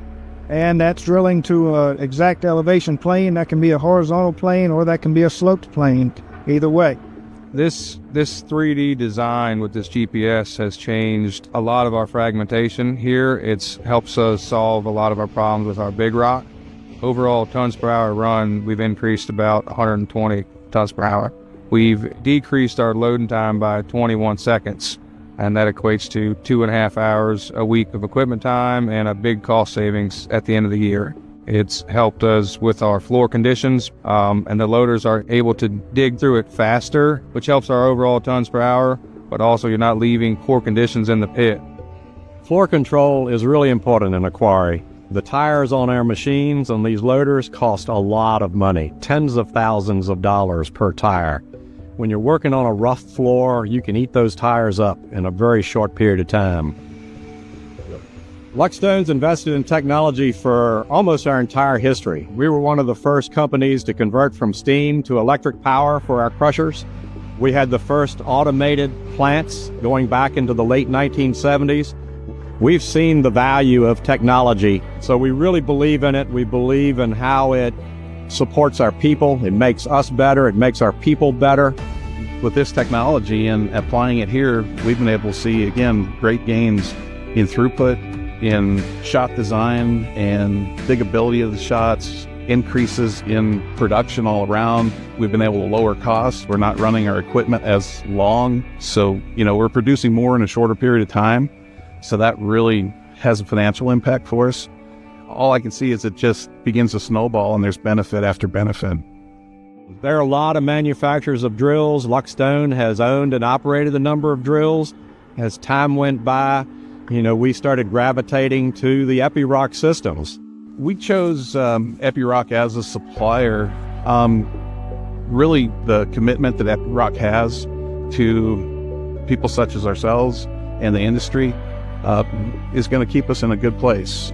And that's drilling to an exact elevation plane. That can be a horizontal plane or that can be a sloped plane, either way. This 3D design with this GPS has changed a lot of our fragmentation here. It helps us solve a lot of our problems with our big rock. Overall tons per hour run, we've increased about 120 tons per hour. We've decreased our loading time by 21 seconds, and that equates to 2.5 hours a week of equipment time and a big cost savings at the end of the year. It's helped us with our floor conditions, and the loaders are able to dig through it faster, which helps our overall tons per hour, but also you're not leaving poor conditions in the pit. Floor control is really important in a quarry. The tires on our machines on these loaders cost a lot of money, tens of thousands of dollars per tire. When you're working on a rough floor, you can eat those tires up in a very short period of time. Luckstone's invested in technology for almost our entire history. We were one of the first companies to convert from steam to electric power for our crushers. We had the first automated plants going back into the late 1970s. We've seen the value of technology, so we really believe in it. We believe in how it supports our people. It makes us better. It makes our people better. With this technology and applying it here, we've been able to see, again, great gains in throughput, in shot design and diggability of the shots, increases in production all around. We've been able to lower costs. We're not running our equipment as long. So, we're producing more in a shorter period of time. So that really has a financial impact for us. All I can see is it just begins to snowball and there's benefit after benefit. There are a lot of manufacturers of drills. Luckstone has owned and operated a number of drills. As time went by, we started gravitating to the Epiroc systems. We chose Epiroc as a supplier. Really, the commitment that Epiroc has to people such as ourselves and the industry is going to keep us in a good place.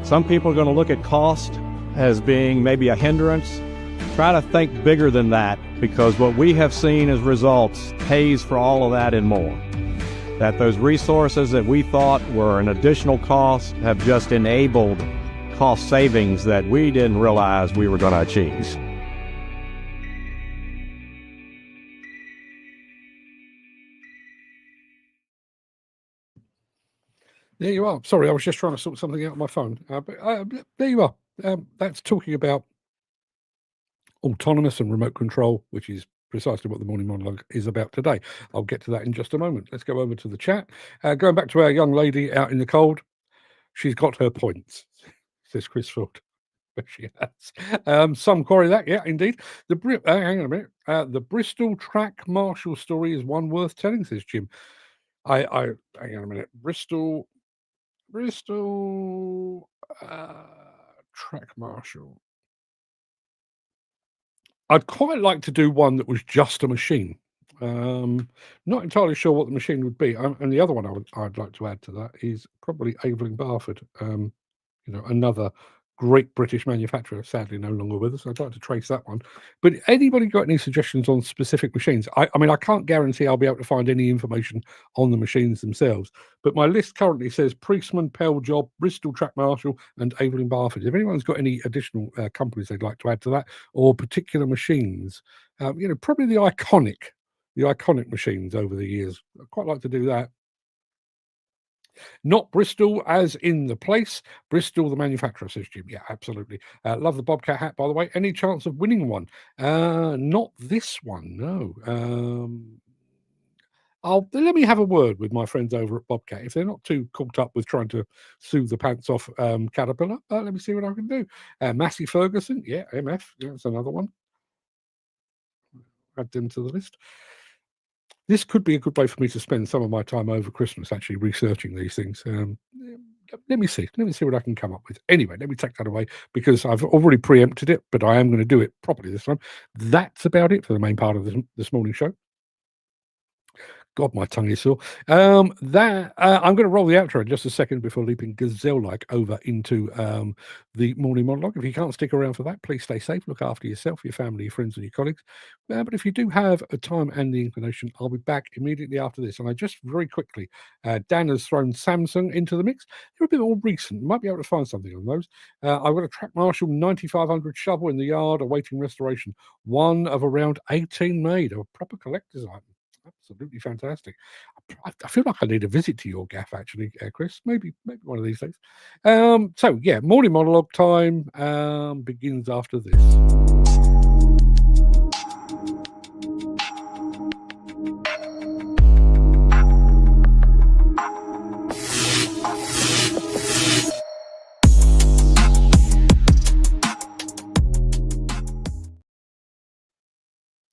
Some people are going to look at cost as being maybe a hindrance. Try to think bigger than that, because what we have seen as results pays for all of that and more. That those resources that we thought were an additional cost have just enabled cost savings that we didn't realize we were going to achieve. There you are. Sorry, I was just trying to sort something out on my phone. But there you are. That's talking about autonomous and remote control, which is precisely what the Morning Monologue is about today. I'll get to that in just a moment. Let's go over to the chat. Going back to our young lady out in the cold, she's got her points, says Chris Ford. But she has. Some quarry that, yeah, indeed. Hang on a minute. The Bristol track marshal story is one worth telling, says Jim. Hang on a minute. Bristol track marshal. I'd quite like to do one that was just a machine. Not entirely sure what the machine would be. And the other one I'd like to add to that is probably Aveling Barford. Another great British manufacturer, sadly no longer with us. I'd like to trace that one. But anybody got any suggestions on specific machines? I mean, I can't guarantee I'll be able to find any information on the machines themselves. But my list currently says Priestman, Pell Job, Bristol Track Marshal, and Aveling Barford. If anyone's got any additional companies they'd like to add to that, or particular machines, probably the iconic machines over the years. I'd quite like to do that. Not Bristol as in the place, Bristol the manufacturer, says Jim. Yeah, absolutely. Love the Bobcat hat, by the way. Any chance of winning one? Not this one, no. let me have a word with my friends over at Bobcat. If they're not too caught up with trying to sue the pants off Caterpillar, let me see what I can do. Massey Ferguson, yeah, MF, yeah, that's another one. Add them to the list. This could be a good way for me to spend some of my time over Christmas actually researching these things. Let me see what I can come up with. Anyway, let me take that away because I've already preempted it, but I am going to do it properly this time. That's about it for the main part of this morning show. God, my tongue is sore. I'm going to roll the outro in just a second before leaping gazelle-like over into the morning monologue. If you can't stick around for that, please stay safe. Look after yourself, your family, your friends, and your colleagues. But if you do have a time and the inclination, I'll be back immediately after this. And I just very quickly, Dan has thrown Samsung into the mix. They're a bit more recent. You might be able to find something on those. I've got a Track Marshall 9500 shovel in the yard awaiting restoration. One of around 18 made, a proper collector's item. Absolutely fantastic. I feel like I need a visit to your gaff, actually, Chris. Maybe one of these days. So yeah, morning monologue time begins after this.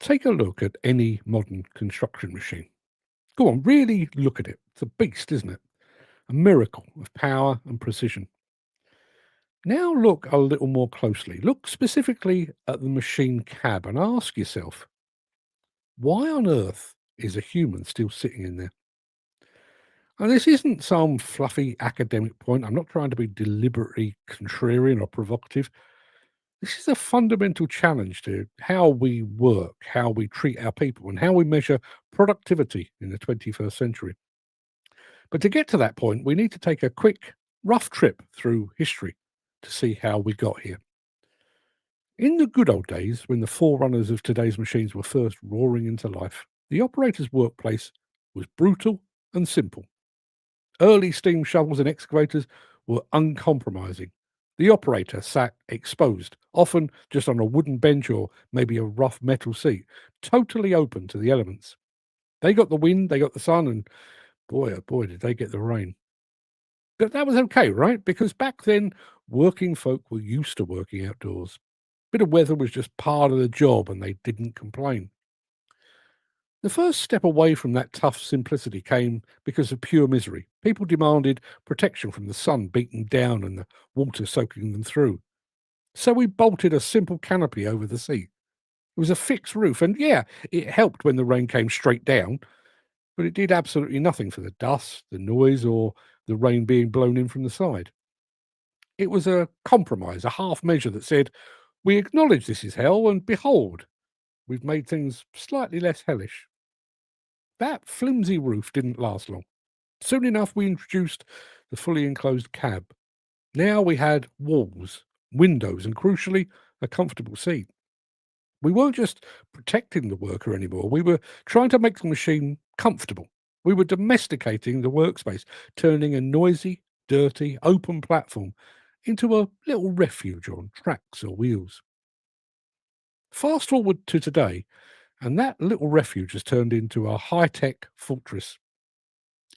Take a look at any modern construction machine. Go on, really look at it. It's a beast, isn't it? A miracle of power and precision. Now look a little more closely. Look specifically at the machine cab and ask yourself, why on earth is a human still sitting in there? And this isn't some fluffy academic point. I'm not trying to be deliberately contrarian or provocative. This is a fundamental challenge to how we work, how we treat our people, and how we measure productivity in the 21st century. But to get to that point, we need to take a quick, rough trip through history to see how we got here. In the good old days, when the forerunners of today's machines were first roaring into life, the operator's workplace was brutal and simple. Early steam shovels and excavators were uncompromising. The operator sat exposed, often just on a wooden bench or maybe a rough metal seat, totally open to the elements. They got the wind, they got the sun, and boy, oh boy, did they get the rain. But that was okay, right? Because back then, working folk were used to working outdoors. Bit of weather was just part of the job, and they didn't complain. The first step away from that tough simplicity came because of pure misery. People demanded protection from the sun beating down and the water soaking them through. So we bolted a simple canopy over the seat. It was a fixed roof, and yeah, it helped when the rain came straight down, but it did absolutely nothing for the dust, the noise, or the rain being blown in from the side. It was a compromise, a half measure that said, we acknowledge this is hell, and behold, we've made things slightly less hellish. That flimsy roof didn't last long. Soon enough, we introduced the fully enclosed cab. Now we had walls, windows, and crucially, a comfortable seat. We weren't just protecting the worker anymore. We were trying to make the machine comfortable. We were domesticating the workspace, turning a noisy, dirty, open platform into a little refuge on tracks or wheels. Fast forward to today, and that little refuge has turned into a high-tech fortress.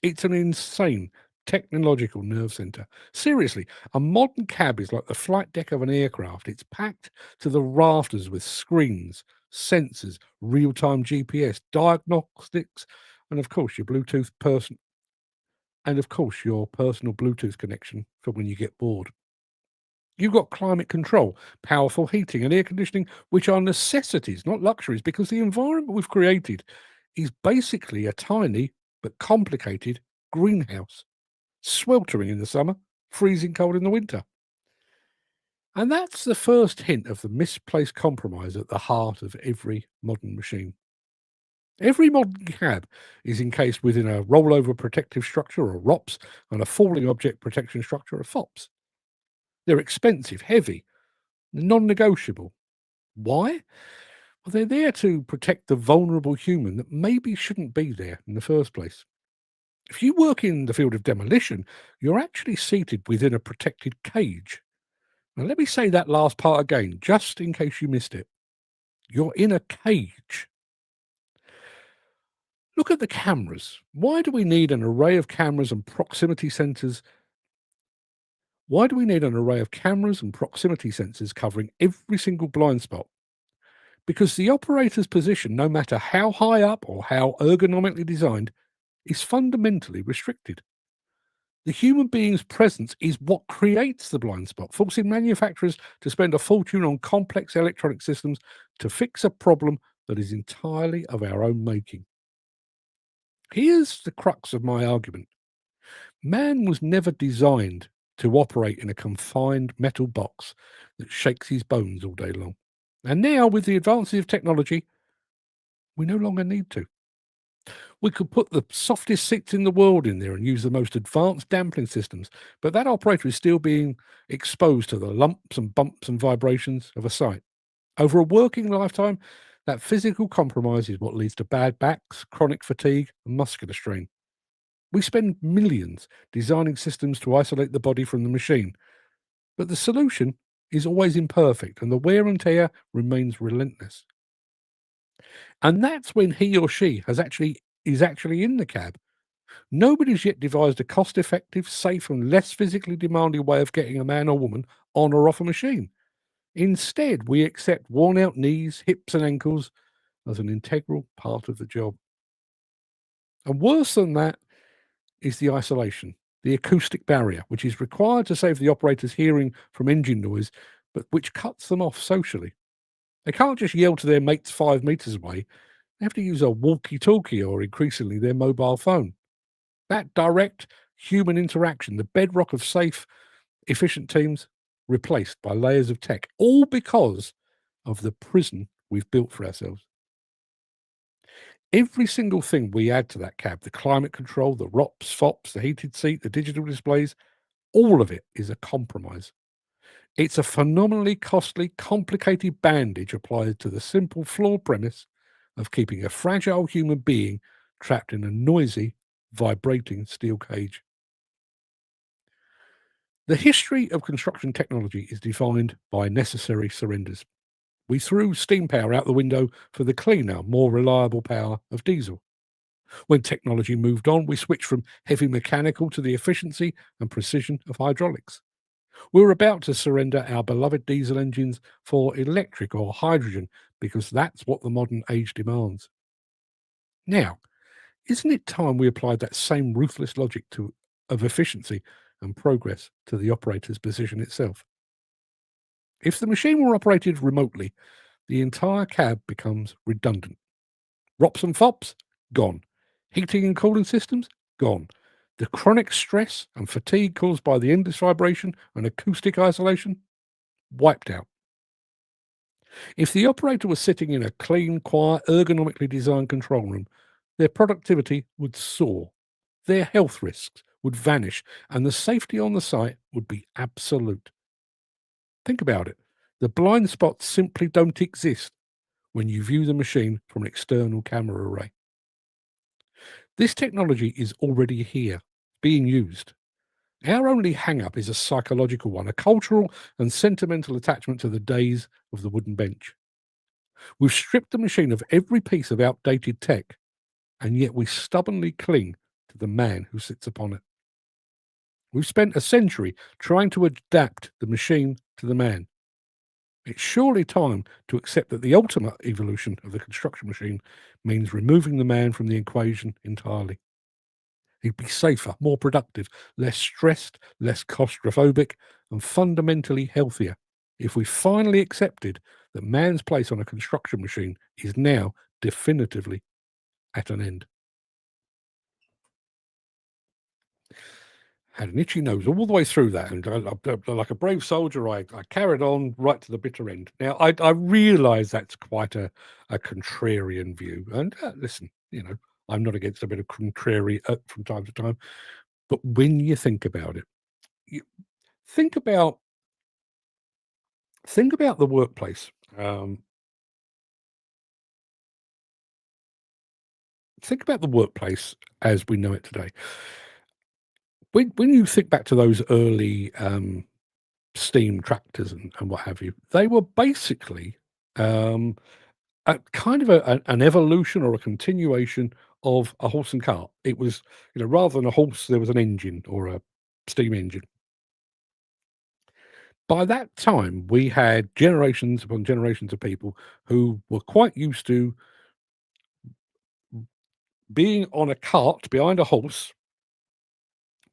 It's an insane technological nerve center. Seriously, a modern cab is like the flight deck of an aircraft. It's packed to the rafters with screens, sensors, real-time GPS, diagnostics, and of course your Bluetooth person, and of course your personal Bluetooth connection for when you get bored. You've got climate control, powerful heating, and air conditioning, which are necessities, not luxuries, because the environment we've created is basically a tiny but complicated greenhouse, sweltering in the summer, freezing cold in the winter. And that's the first hint of the misplaced compromise at the heart of every modern machine. Every modern cab is encased within a rollover protective structure, or ROPS, and a falling object protection structure, or FOPS. They're expensive, heavy, non-negotiable. Why? Well, they're there to protect the vulnerable human that maybe shouldn't be there in the first place. If you work in the field of demolition, you're actually seated within a protected cage. Now, let me say that last part again, just in case you missed it. You're in a cage. Look at the cameras. Why do we need an array of cameras and proximity sensors? Why do we need an array of cameras and proximity sensors covering every single blind spot? Because the operator's position, no matter how high up or how ergonomically designed, is fundamentally restricted. The human being's presence is what creates the blind spot, forcing manufacturers to spend a fortune on complex electronic systems to fix a problem that is entirely of our own making. Here's the crux of my argument. Man was never designed to operate in a confined metal box that shakes his bones all day long. And now, with the advances of technology, we no longer need to. We could put the softest seats in the world in there and use the most advanced damping systems, but that operator is still being exposed to the lumps and bumps and vibrations of a site. Over a working lifetime, that physical compromise is what leads to bad backs, chronic fatigue, and muscular strain. We spend millions designing systems to isolate the body from the machine, but the solution is always imperfect and the wear and tear remains relentless. And that's when he or she is actually in the cab. Nobody's yet devised a cost-effective, safe, and less physically demanding way of getting a man or woman on or off a machine. Instead, we accept worn-out knees, hips, and ankles as an integral part of the job. And worse than that is the isolation, the acoustic barrier, which is required to save the operator's hearing from engine noise, but which cuts them off socially. They can't just yell to their mates 5 meters away. They have to use a walkie-talkie or increasingly their mobile phone. That direct human interaction, the bedrock of safe, efficient teams, replaced by layers of tech, all because of the prison we've built for ourselves. Every single thing we add to that cab, the climate control, the ROPS, FOPS, the heated seat, the digital displays, all of it is a compromise. It's a phenomenally costly, complicated bandage applied to the simple flawed premise of keeping a fragile human being trapped in a noisy, vibrating steel cage. The history of construction technology is defined by necessary surrenders. We threw steam power out the window for the cleaner, more reliable power of diesel. When technology moved on, we switched from heavy mechanical to the efficiency and precision of hydraulics. We were about to surrender our beloved diesel engines for electric or hydrogen because that's what the modern age demands. Now, isn't it time we applied that same ruthless logic of efficiency and progress to the operator's position itself? If the machine were operated remotely, the entire cab becomes redundant. ROPS and FOPS? Gone. Heating and cooling systems? Gone. The chronic stress and fatigue caused by the endless vibration and acoustic isolation? Wiped out. If the operator was sitting in a clean, quiet, ergonomically designed control room, their productivity would soar, their health risks would vanish, and the safety on the site would be absolute. Think about it. The blind spots simply don't exist when you view the machine from an external camera array. This technology is already here, being used. Our only hang-up is a psychological one, a cultural and sentimental attachment to the days of the wooden bench. We've stripped the machine of every piece of outdated tech, and yet we stubbornly cling to the man who sits upon it. We've spent a century trying to adapt the machine to the man. It's surely time to accept that the ultimate evolution of the construction machine means removing the man from the equation entirely. He'd be safer, more productive, less stressed, less claustrophobic, and fundamentally healthier if we finally accepted that man's place on a construction machine is now definitively at an end. Had an itchy nose all the way through that, and like a brave soldier, I carried on right to the bitter end. Now, I realise that's quite a contrarian view, and listen, I'm not against a bit of contrary from time to time, but when you think about it, think about the workplace. Think about the workplace as we know it today. When you think back to those early steam tractors and what have you, they were basically a kind of an evolution or a continuation of a horse and cart. It was, rather than a horse, there was an engine or a steam engine. By that time, we had generations upon generations of people who were quite used to being on a cart behind a horse,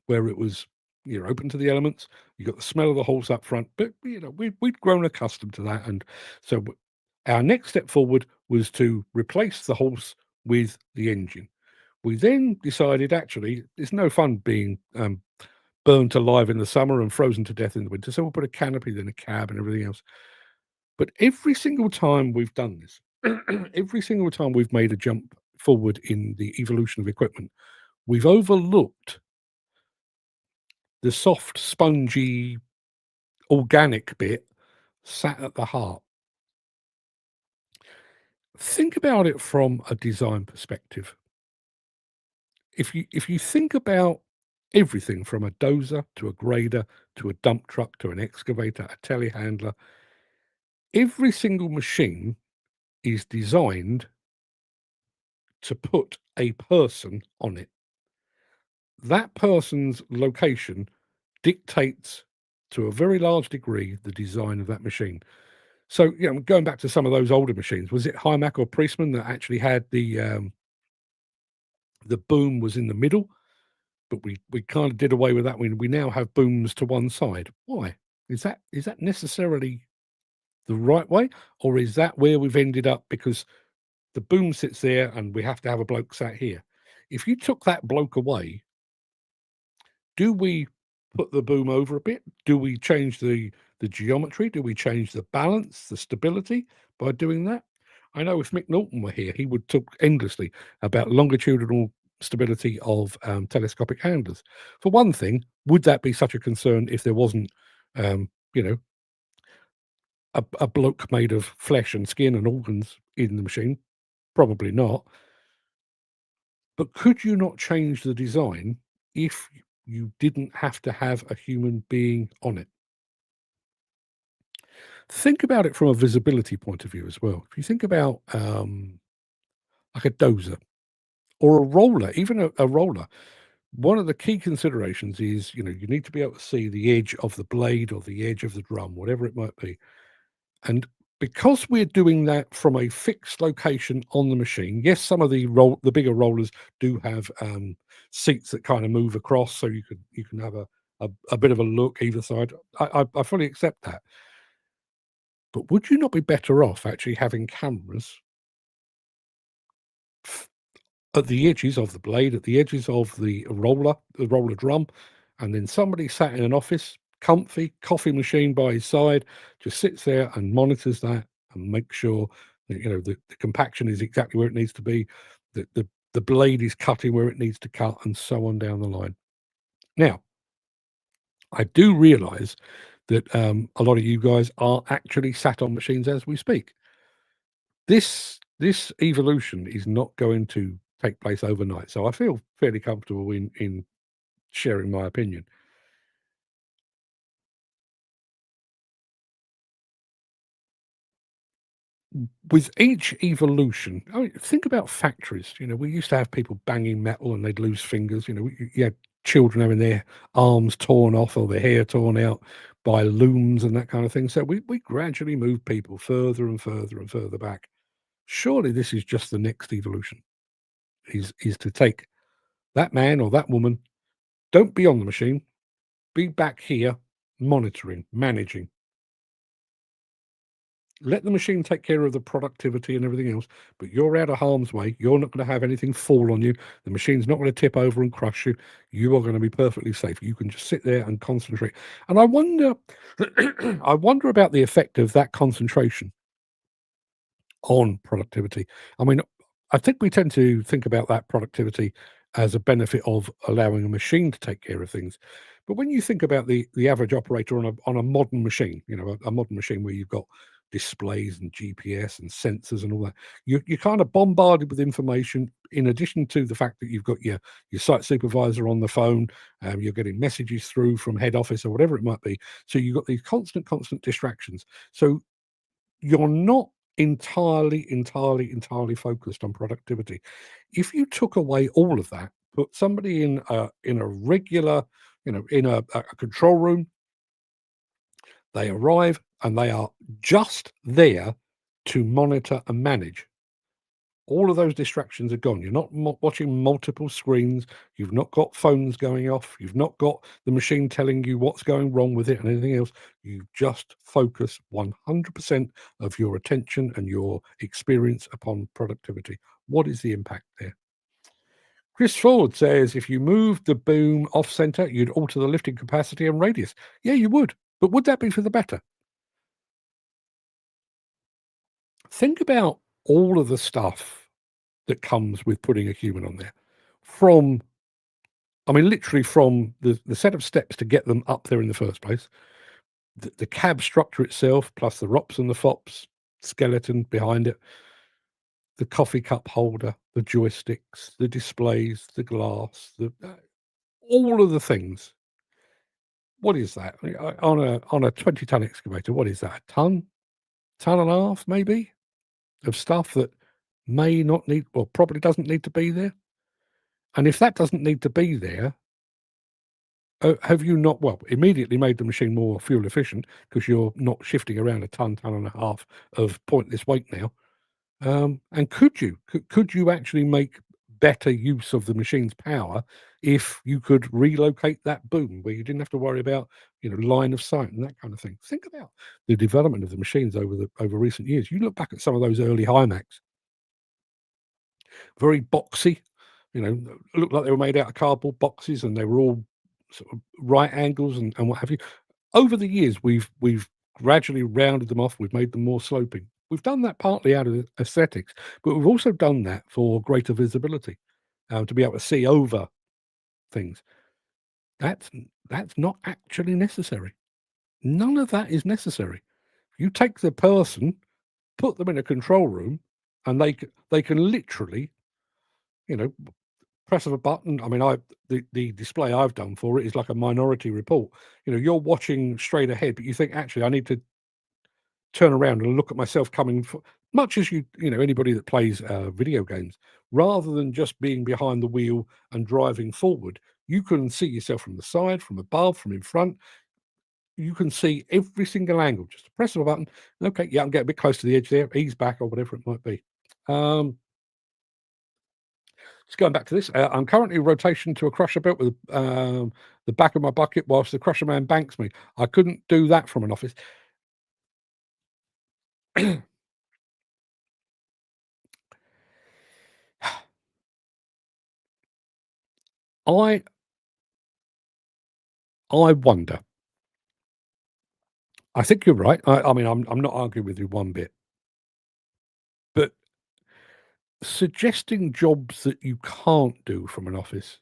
where it was, you're open to the elements. You got the smell of the horse up front, but we'd grown accustomed to that, and so our next step forward was to replace the horse with the engine. We then decided, actually, it's no fun being burned alive in the summer and frozen to death in the winter, so we'll put a canopy, then a cab, and everything else. But every single time we've done this, every single time we've made a jump forward in the evolution of equipment, we've overlooked the soft, spongy, organic bit sat at the heart. Think about it from a design perspective. If you think about everything from a dozer to a grader to a dump truck to an excavator, a telehandler, every single machine is designed to put a person on it. That person's location dictates to a very large degree the design of that machine. So, going back to some of those older machines, was it Hymac or Priestman that actually had the boom was in the middle, but we kind of did away with that when we now have booms to one side? Why? Is that necessarily the right way, or is that where we've ended up because the boom sits there and we have to have a bloke sat here? If you took that bloke away, do we put the boom over a bit? Do we change the geometry? Do we change the balance, the stability by doing that? I know if Mick Norton were here, he would talk endlessly about longitudinal stability of telescopic handlers. For one thing, would that be such a concern if there wasn't, a bloke made of flesh and skin and organs in the machine? Probably not. But could you not change the design if you didn't have to have a human being on it? Think about it from a visibility point of view as well. If you think about like a dozer or a roller, even a roller, one of the key considerations is, you need to be able to see the edge of the blade or the edge of the drum, whatever it might be. And because we're doing that from a fixed location on the machine, yes, some of the bigger rollers do have seats that kind of move across, so you can have a bit of a look either side. I fully accept that. But would you not be better off actually having cameras at the edges of the blade, at the edges of the roller drum, and then somebody sat in an office, comfy, coffee machine by his side, just sits there and monitors that and makes sure that the compaction is exactly where it needs to be, that the blade is cutting where it needs to cut, and so on down the line. Now, I do realize that a lot of you guys are actually sat on machines as we speak. This evolution is not going to take place overnight, so I feel fairly comfortable in sharing my opinion. With each evolution, think about factories. We used to have people banging metal and they'd lose fingers. You had children having their arms torn off or their hair torn out by looms and that kind of thing. So we gradually moved people further and further and further back. Surely this is just the next evolution, is to take that man or that woman, don't be on the machine, be back here monitoring, managing. Let the machine take care of the productivity and everything else, but you're out of harm's way. You're not going to have anything fall on you. The machine's not going to tip over and crush you. You are going to be perfectly safe. You can just sit there and concentrate. And I wonder, I wonder about the effect of that concentration on productivity. I mean, I think we tend to think about that productivity as a benefit of allowing a machine to take care of things. But when you think about the average operator on a modern machine, a modern machine where you've got displays and GPS and sensors and all that, you're kind of bombarded with information, in addition to the fact that you've got your site supervisor on the phone, you're getting messages through from head office or whatever it might be. So you've got these constant distractions. So you're not entirely focused on productivity. If you took away all of that, put somebody in a regular, in a control room, they arrive and they are just there to monitor and manage. All of those distractions are gone. You're not watching multiple screens. You've not got phones going off. You've not got the machine telling you what's going wrong with it and anything else. You just focus 100% of your attention and your experience upon productivity. What is the impact there? Chris Ford says, if you moved the boom off center, you'd alter the lifting capacity and radius. Yeah, you would. But would that be for the better? Think about all of the stuff that comes with putting a human on there. Literally from the set of steps to get them up there in the first place, the cab structure itself, plus the ROPS and the FOPS skeleton behind it, the coffee cup holder, the joysticks, the displays, the glass, all of the things. What is that? On a 20-ton excavator, what is that? A ton and a half, maybe, of stuff that may not need, well, probably doesn't need to be there. And if that doesn't need to be there, have you not, immediately made the machine more fuel efficient because you're not shifting around a ton and a half of pointless weight now? And could you actually make better use of the machine's power if you could relocate that boom where you didn't have to worry about, line of sight and that kind of thing? Think about the development of the machines over recent years. You look back at some of those early Hymacs, very boxy, looked like they were made out of cardboard boxes, and they were all sort of right angles and what have you. Over the years, we've gradually rounded them off. We've made them more sloping. We've done that partly out of aesthetics, but we've also done that for greater visibility, to be able to see over things. That's not actually necessary. None of that is necessary. You take the person, put them in a control room, and they can literally, press of a button. The display I've done for it is like a Minority Report. You're watching straight ahead, but you think, actually, I need to turn around and look at myself coming, much as anybody that plays video games, rather than just being behind the wheel and driving forward. You can see yourself from the side, from above, from in front. You can see every single angle. Just a press of a button. Okay, yeah, I'm getting a bit close to the edge there. Ease back, or whatever it might be. Just going back to this, I'm currently in rotation to a crusher belt with the back of my bucket whilst the crusher man banks me. I couldn't do that from an office. I wonder. I think you're right. I'm not arguing with you one bit. But suggesting jobs that you can't do from an office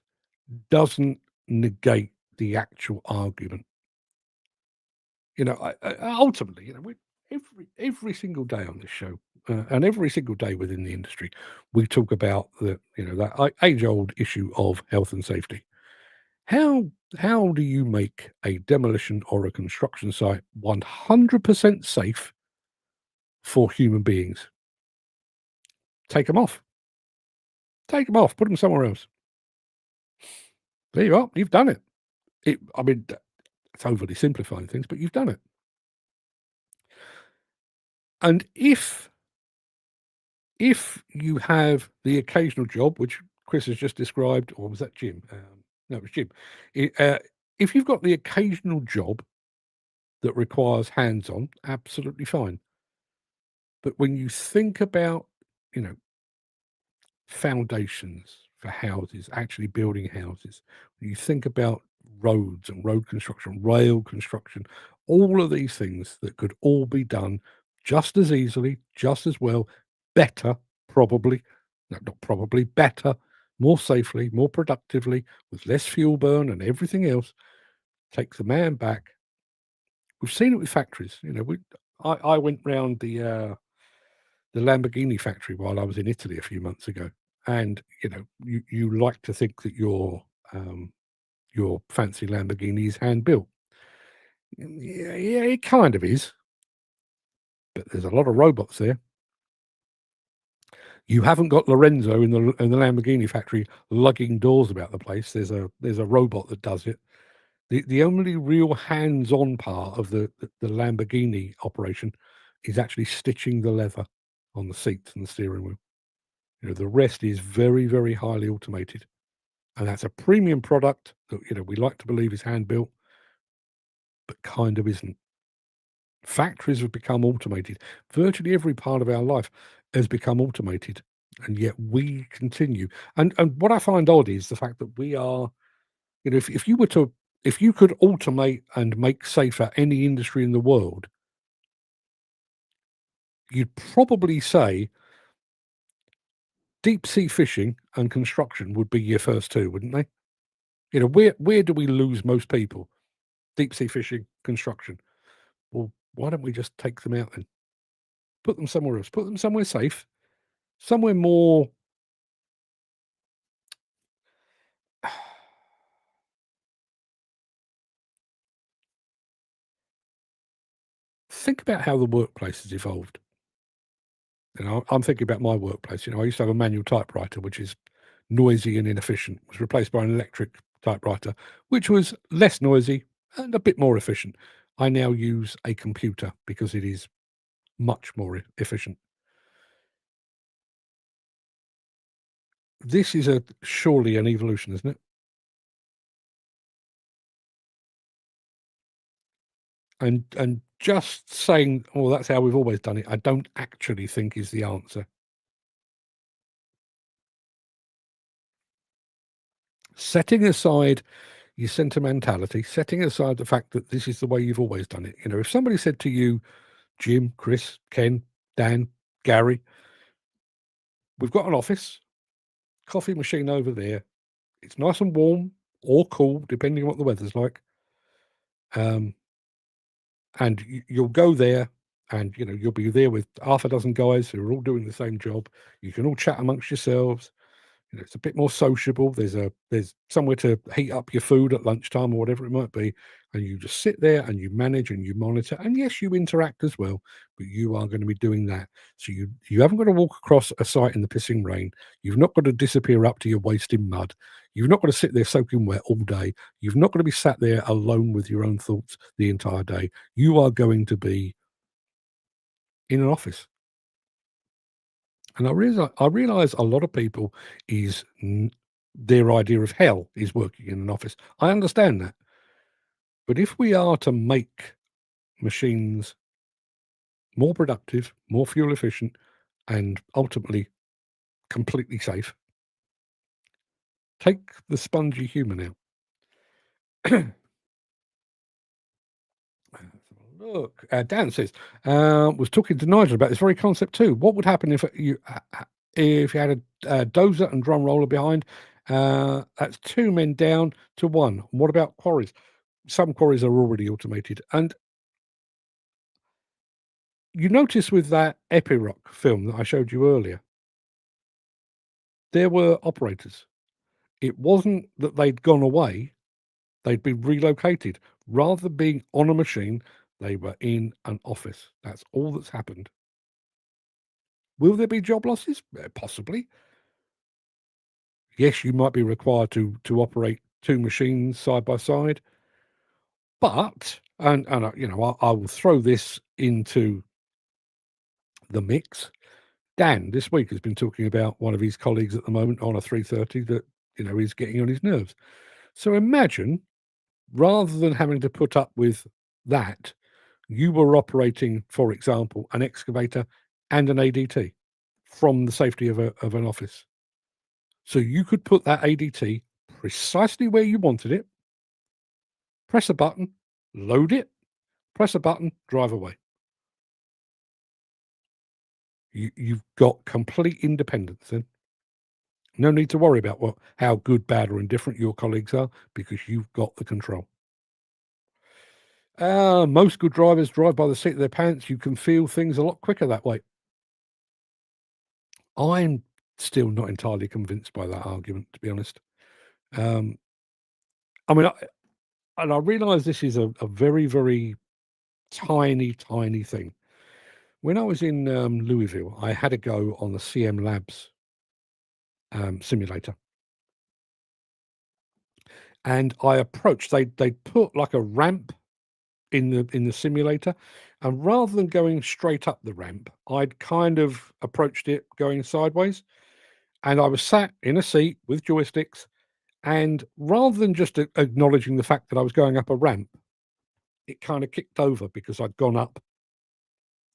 doesn't negate the actual argument. Ultimately, every single day on this show, and every single day within the industry, we talk about that age-old issue of health and safety. How do you make a demolition or a construction site 100% safe for human beings? Take them off. Take them off. Put them somewhere else. There you are. You've done it. It's overly simplifying things, but you've done it. And if you have the occasional job, which Chris has just described, or was that Jim? No, it was Jim. If you've got the occasional job that requires hands-on, absolutely fine. But when you think about, foundations for houses, actually building houses, when you think about roads and road construction, rail construction, all of these things that could all be done just as easily, just as well, better, probably, no, not probably, better, more safely, more productively, with less fuel burn and everything else, takes the man back. We've seen it with factories. I went round the Lamborghini factory while I was in Italy a few months ago, and you like to think that your fancy Lamborghini is hand built. Yeah, it kind of is, but there's a lot of robots there. You haven't got Lorenzo in the Lamborghini factory lugging doors about the place. There's a robot that does it. The only real hands-on part of the Lamborghini operation is actually stitching the leather on the seats and the steering wheel. You know, the rest is very, very highly automated, and that's a premium product that, you know, we like to believe is hand built, but kind of isn't. Factories have become automated. Virtually every part of our life has become automated, and yet we continue. And what I find odd is the fact that we are, you know, if you could automate and make safer any industry in the world, you'd probably say deep sea fishing and construction would be your first two, wouldn't they? You know, where do we lose most people? Deep sea fishing, construction. Well, why don't we just take them out then? Put them somewhere else. Put them somewhere safe, somewhere more. Think about how the workplace has evolved. You know, I'm thinking about my workplace. You know, I used to have a manual typewriter, which is noisy and inefficient. It was replaced by an electric typewriter, which was less noisy and a bit more efficient. I now use a computer because it is much more efficient. This is surely an evolution, isn't it? And just saying, "Oh, that's how we've always done it," I don't actually think is the answer. Setting aside your sentimentality, setting aside the fact that this is the way you've always done it. You know, if somebody said to you, Jim, Chris, Ken, Dan, Gary, we've got an office, coffee machine over there. It's nice and warm or cool, depending on what the weather's like. And you'll go there, and you know you'll be there with half a dozen guys who are all doing the same job. You can all chat amongst yourselves. You know, it's a bit more sociable. There's somewhere to heat up your food at lunchtime or whatever it might be, and you just sit there and you manage and you monitor. And yes, you interact as well, but you are going to be doing that. So you haven't got to walk across a site in the pissing rain. You've not got to disappear up to your waist in mud. You've not got to sit there soaking wet all day. You've not got to be sat there alone with your own thoughts the entire day. You are going to be in an office. And I realize a lot of people their idea of hell is working in an office. I understand that. But if we are to make machines more productive, more fuel efficient, and ultimately completely safe, take the spongy human out. Look, Dan says, was talking to Nigel about this very concept too. What would happen if you had a dozer and drum roller behind? That's two men down to one. What about quarries? Some quarries are already automated. And you notice with that Epiroc film that I showed you earlier, there were operators. It wasn't that they'd gone away, they'd been relocated. Rather than being on a machine, they were in an office. That's all that's happened. Will there be job losses? Possibly. Yes, you might be required to operate two machines side by side. But, and you know, I will throw this into the mix. Dan this week has been talking about one of his colleagues at the moment on a 330 that, you know, is getting on his nerves. So imagine, rather than having to put up with that, you were operating, for example, an excavator and an ADT from the safety of an office. So you could put that ADT precisely where you wanted it, press a button, load it, press a button, drive away. You've got complete independence then. No need to worry about how good, bad, or indifferent your colleagues are, because you've got the control. Most good drivers drive by the seat of their pants. You can feel things a lot quicker that way. I'm still not entirely convinced by that argument, to be honest. I mean, I realise this is a very, very tiny, tiny thing. When I was in Louisville, I had a go on the CM Labs simulator. And I approached, they put like a ramp in the simulator, and rather than going straight up the ramp, I'd kind of approached it going sideways, and I was sat in a seat with joysticks, and rather than just acknowledging the fact that I was going up a ramp, it kind of kicked over because I'd gone up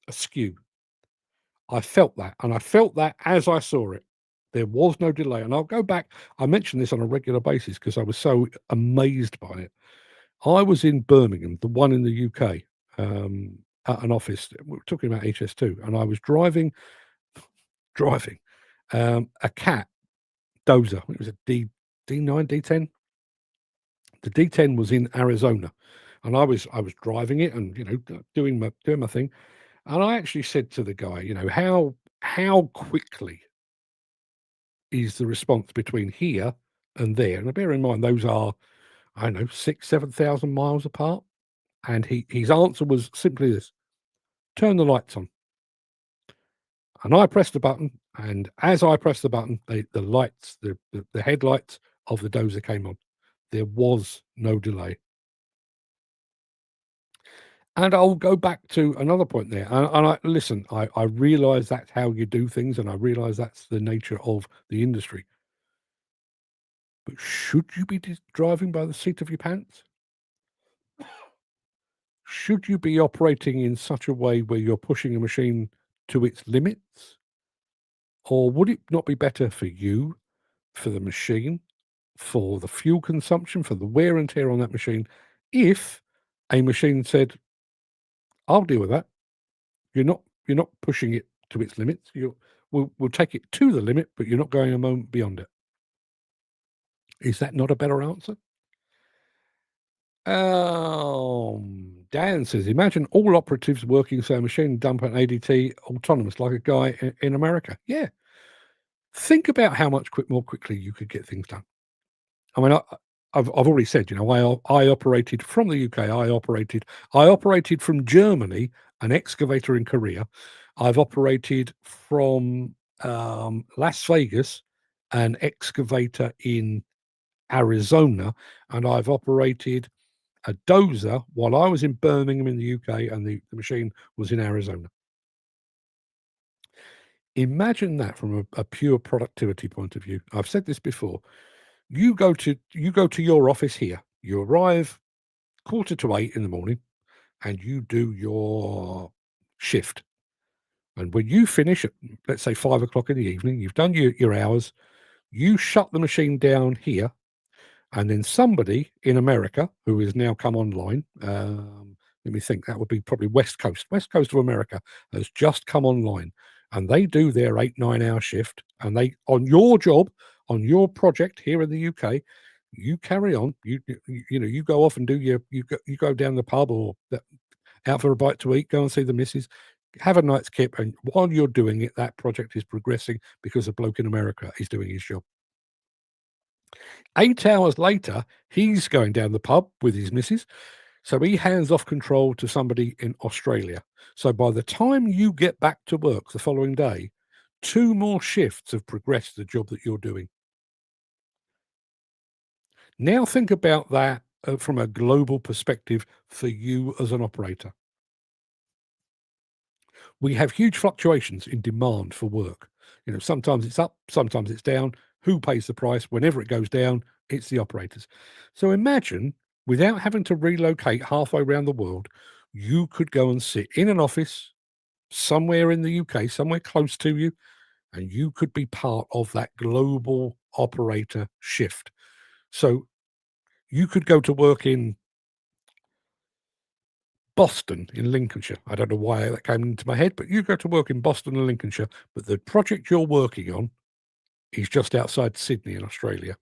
askew. I felt that, and I felt that as I saw it. There was no delay, and I'll go back. I mention this on a regular basis because I was so amazed by it. I was in Birmingham, the one in the UK, at an office. We're talking about HS2, and I was driving a cat dozer. It was a D9, D10. The D10 was in Arizona, and I was driving it and doing my thing. And I actually said to the guy, how quickly is the response between here and there? And bear in mind, those are, I don't know, 6,000-7,000 miles apart. And his answer was simply this: turn the lights on. And I pressed the button, and as I pressed the button, the lights, the headlights of the dozer came on. There was no delay. And I'll go back to another point there. And I realize that's how you do things, and I realize that's the nature of the industry. But should you be driving by the seat of your pants? Should you be operating in such a way where you're pushing a machine to its limits? Or would it not be better for you, for the machine, for the fuel consumption, for the wear and tear on that machine, if a machine said, I'll deal with that. You're not pushing it to its limits. We'll take it to the limit, but you're not going a moment beyond it. Is that not a better answer? Dan says, imagine all operatives working so a machine dump an ADT autonomous like a guy in America. Yeah. Think about how much more quickly you could get things done. I mean, I've already said, I operated from the UK. I operated from Germany, an excavator in Korea. I've operated from Las Vegas, an excavator in Arizona, and I've operated a dozer while I was in Birmingham in the UK, and the machine was in Arizona. Imagine that from a pure productivity point of view. I've said this before. You go to your office here. You arrive 7:45 in the morning, and you do your shift. And when you finish at, let's say, 5:00 in the evening, you've done your hours. You shut the machine down here, and then somebody in America who has now come online. Let me think. That would be probably West Coast of America has just come online, and they do their 8-9 hour shift. And they, on your job, on your project here in the UK, you carry on. You go off and do you go down the pub or out for a bite to eat. Go and see the missus. Have a night's kip, and while you're doing it, that project is progressing because a bloke in America is doing his job. 8 hours later, he's going down the pub with his missus, so he hands off control to somebody in Australia. So by the time you get back to work the following day, 2 more shifts have progressed the job that you're doing. Now think about that from a global perspective for you as an operator. We have huge fluctuations in demand for work. Sometimes it's up, sometimes it's down. Who pays the price? Whenever it goes down, it's the operators. So imagine, without having to relocate halfway around the world, you could go and sit in an office somewhere in the UK, somewhere close to you, and you could be part of that global operator shift. So you could go to work in Boston in Lincolnshire. I don't know why that came into my head, but you go to work in Boston and Lincolnshire, but the project you're working on is just outside Sydney in Australia,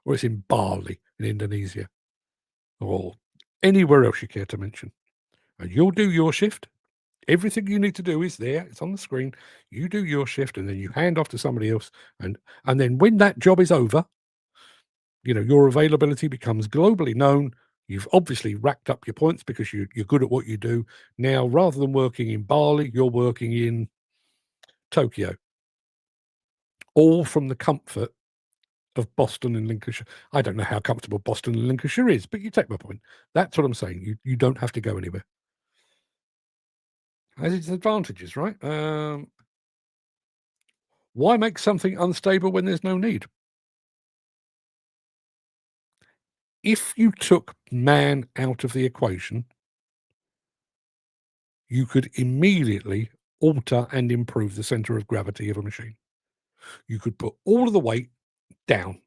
or it's in Bali in Indonesia, or anywhere else you care to mention. And you'll do your shift. Everything you need to do is there. It's on the screen. You do your shift, and then you hand off to somebody else. And then when that job is over, your availability becomes globally known. You've obviously racked up your points because you're good at what you do. Now, rather than working in Bali, you're working in Tokyo, all from the comfort of Boston and Lincolnshire. I don't know how comfortable Boston and Lincolnshire is, but you take my point. That's what I'm saying. You don't have to go anywhere. Has its advantages, right? Why make something unstable when there's no need? If you took man out of the equation, you could immediately alter and improve the center of gravity of a machine. You could put all of the weight down.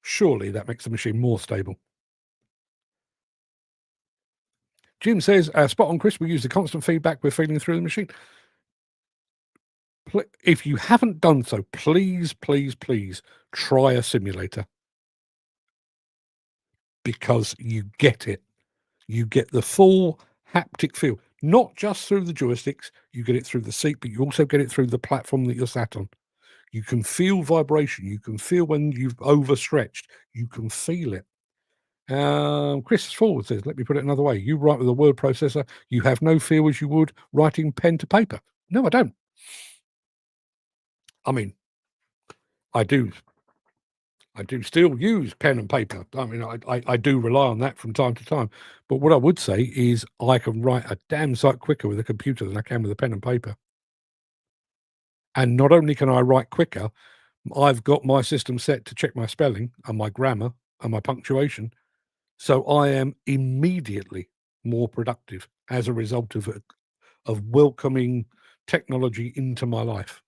Surely that makes the machine more stable. Jim says, spot on, Chris, we use the constant feedback we're feeding through the machine. If you haven't done so, please, please, please try a simulator. Because you get it. You get the full haptic feel, not just through the joysticks. You get it through the seat, but you also get it through the platform that you're sat on. You can feel vibration. You can feel when you've overstretched. You can feel it. Chris Forward says, let me put it another way. You write with a word processor. You have no feel as you would writing pen to paper. No, I don't. I mean, I do still use pen and paper. I mean, I do rely on that from time to time. But what I would say is I can write a damn sight quicker with a computer than I can with a pen and paper. And not only can I write quicker, I've got my system set to check my spelling and my grammar and my punctuation. So I am immediately more productive as a result of welcoming technology into my life.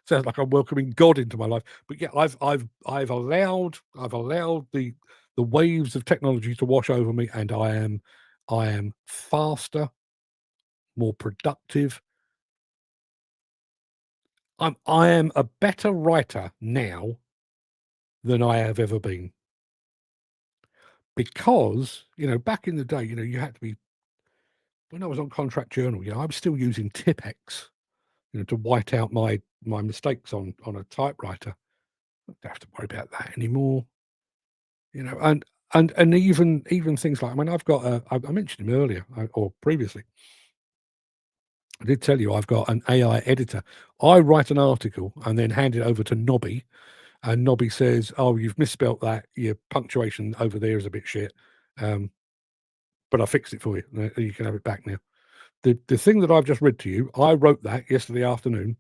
Sounds like I'm welcoming God into my life, but yeah, I've allowed the waves of technology to wash over me, and I am faster, more productive. I am a better writer now than I have ever been, because back in the day, you had to be. When I was on Contract Journal, I was still using Tipex, to white out my mistakes on a typewriter. I don't have to worry about that anymore. And even things like, I mean, I've got I mentioned him earlier or previously. I did tell you I've got an AI editor. I write an article and then hand it over to Nobby, and Nobby says, "Oh, you've misspelt that. Your punctuation over there is a bit shit, but I fixed it for you. You can have it back now." The thing that I've just read to you, I wrote that yesterday afternoon.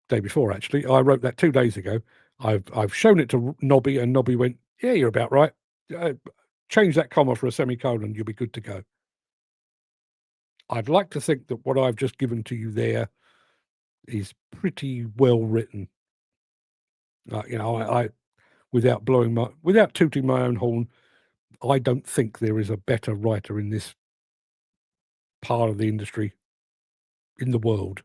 Day before, actually. I wrote that 2 days ago. I've shown it to Nobby, and Nobby went, "Yeah, you're about right. Change that comma for a semicolon, you'll be good to go." I'd like to think that what I've just given to you there is pretty well written. I without tooting my own horn, I don't think there is a better writer in this part of the industry in the world.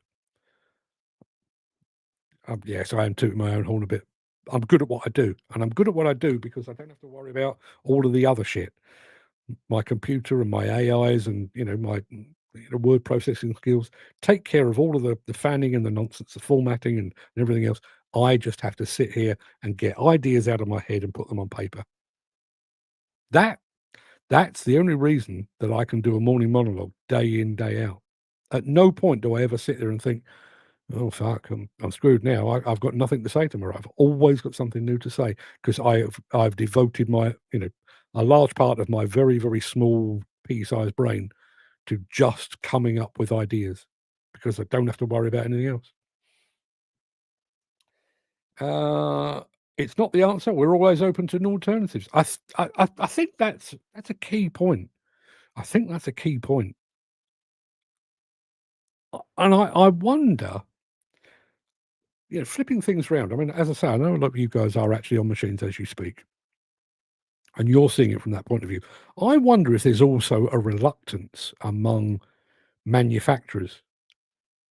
Yes, I am tooting my own horn a bit. I'm good at what I do, and I'm good at what I do because I don't have to worry about all of the other shit. My computer and my AIs and, my word processing skills take care of all of the fanning and the nonsense, the formatting and everything else. I just have to sit here and get ideas out of my head and put them on paper. That's the only reason that I can do a morning monologue day in, day out. At no point do I ever sit there and think, "Oh, fuck, I'm screwed now. I've got nothing to say tomorrow." I've always got something new to say because I've devoted a large part of my very, very small pea-sized brain to just coming up with ideas because I don't have to worry about anything else. It's not the answer. We're always open to new alternatives. I think that's a key point. I think that's a key point. And I wonder, flipping things around. I mean, as I say, I know a lot of you guys are actually on machines as you speak, and you're seeing it from that point of view. I wonder if there's also a reluctance among manufacturers.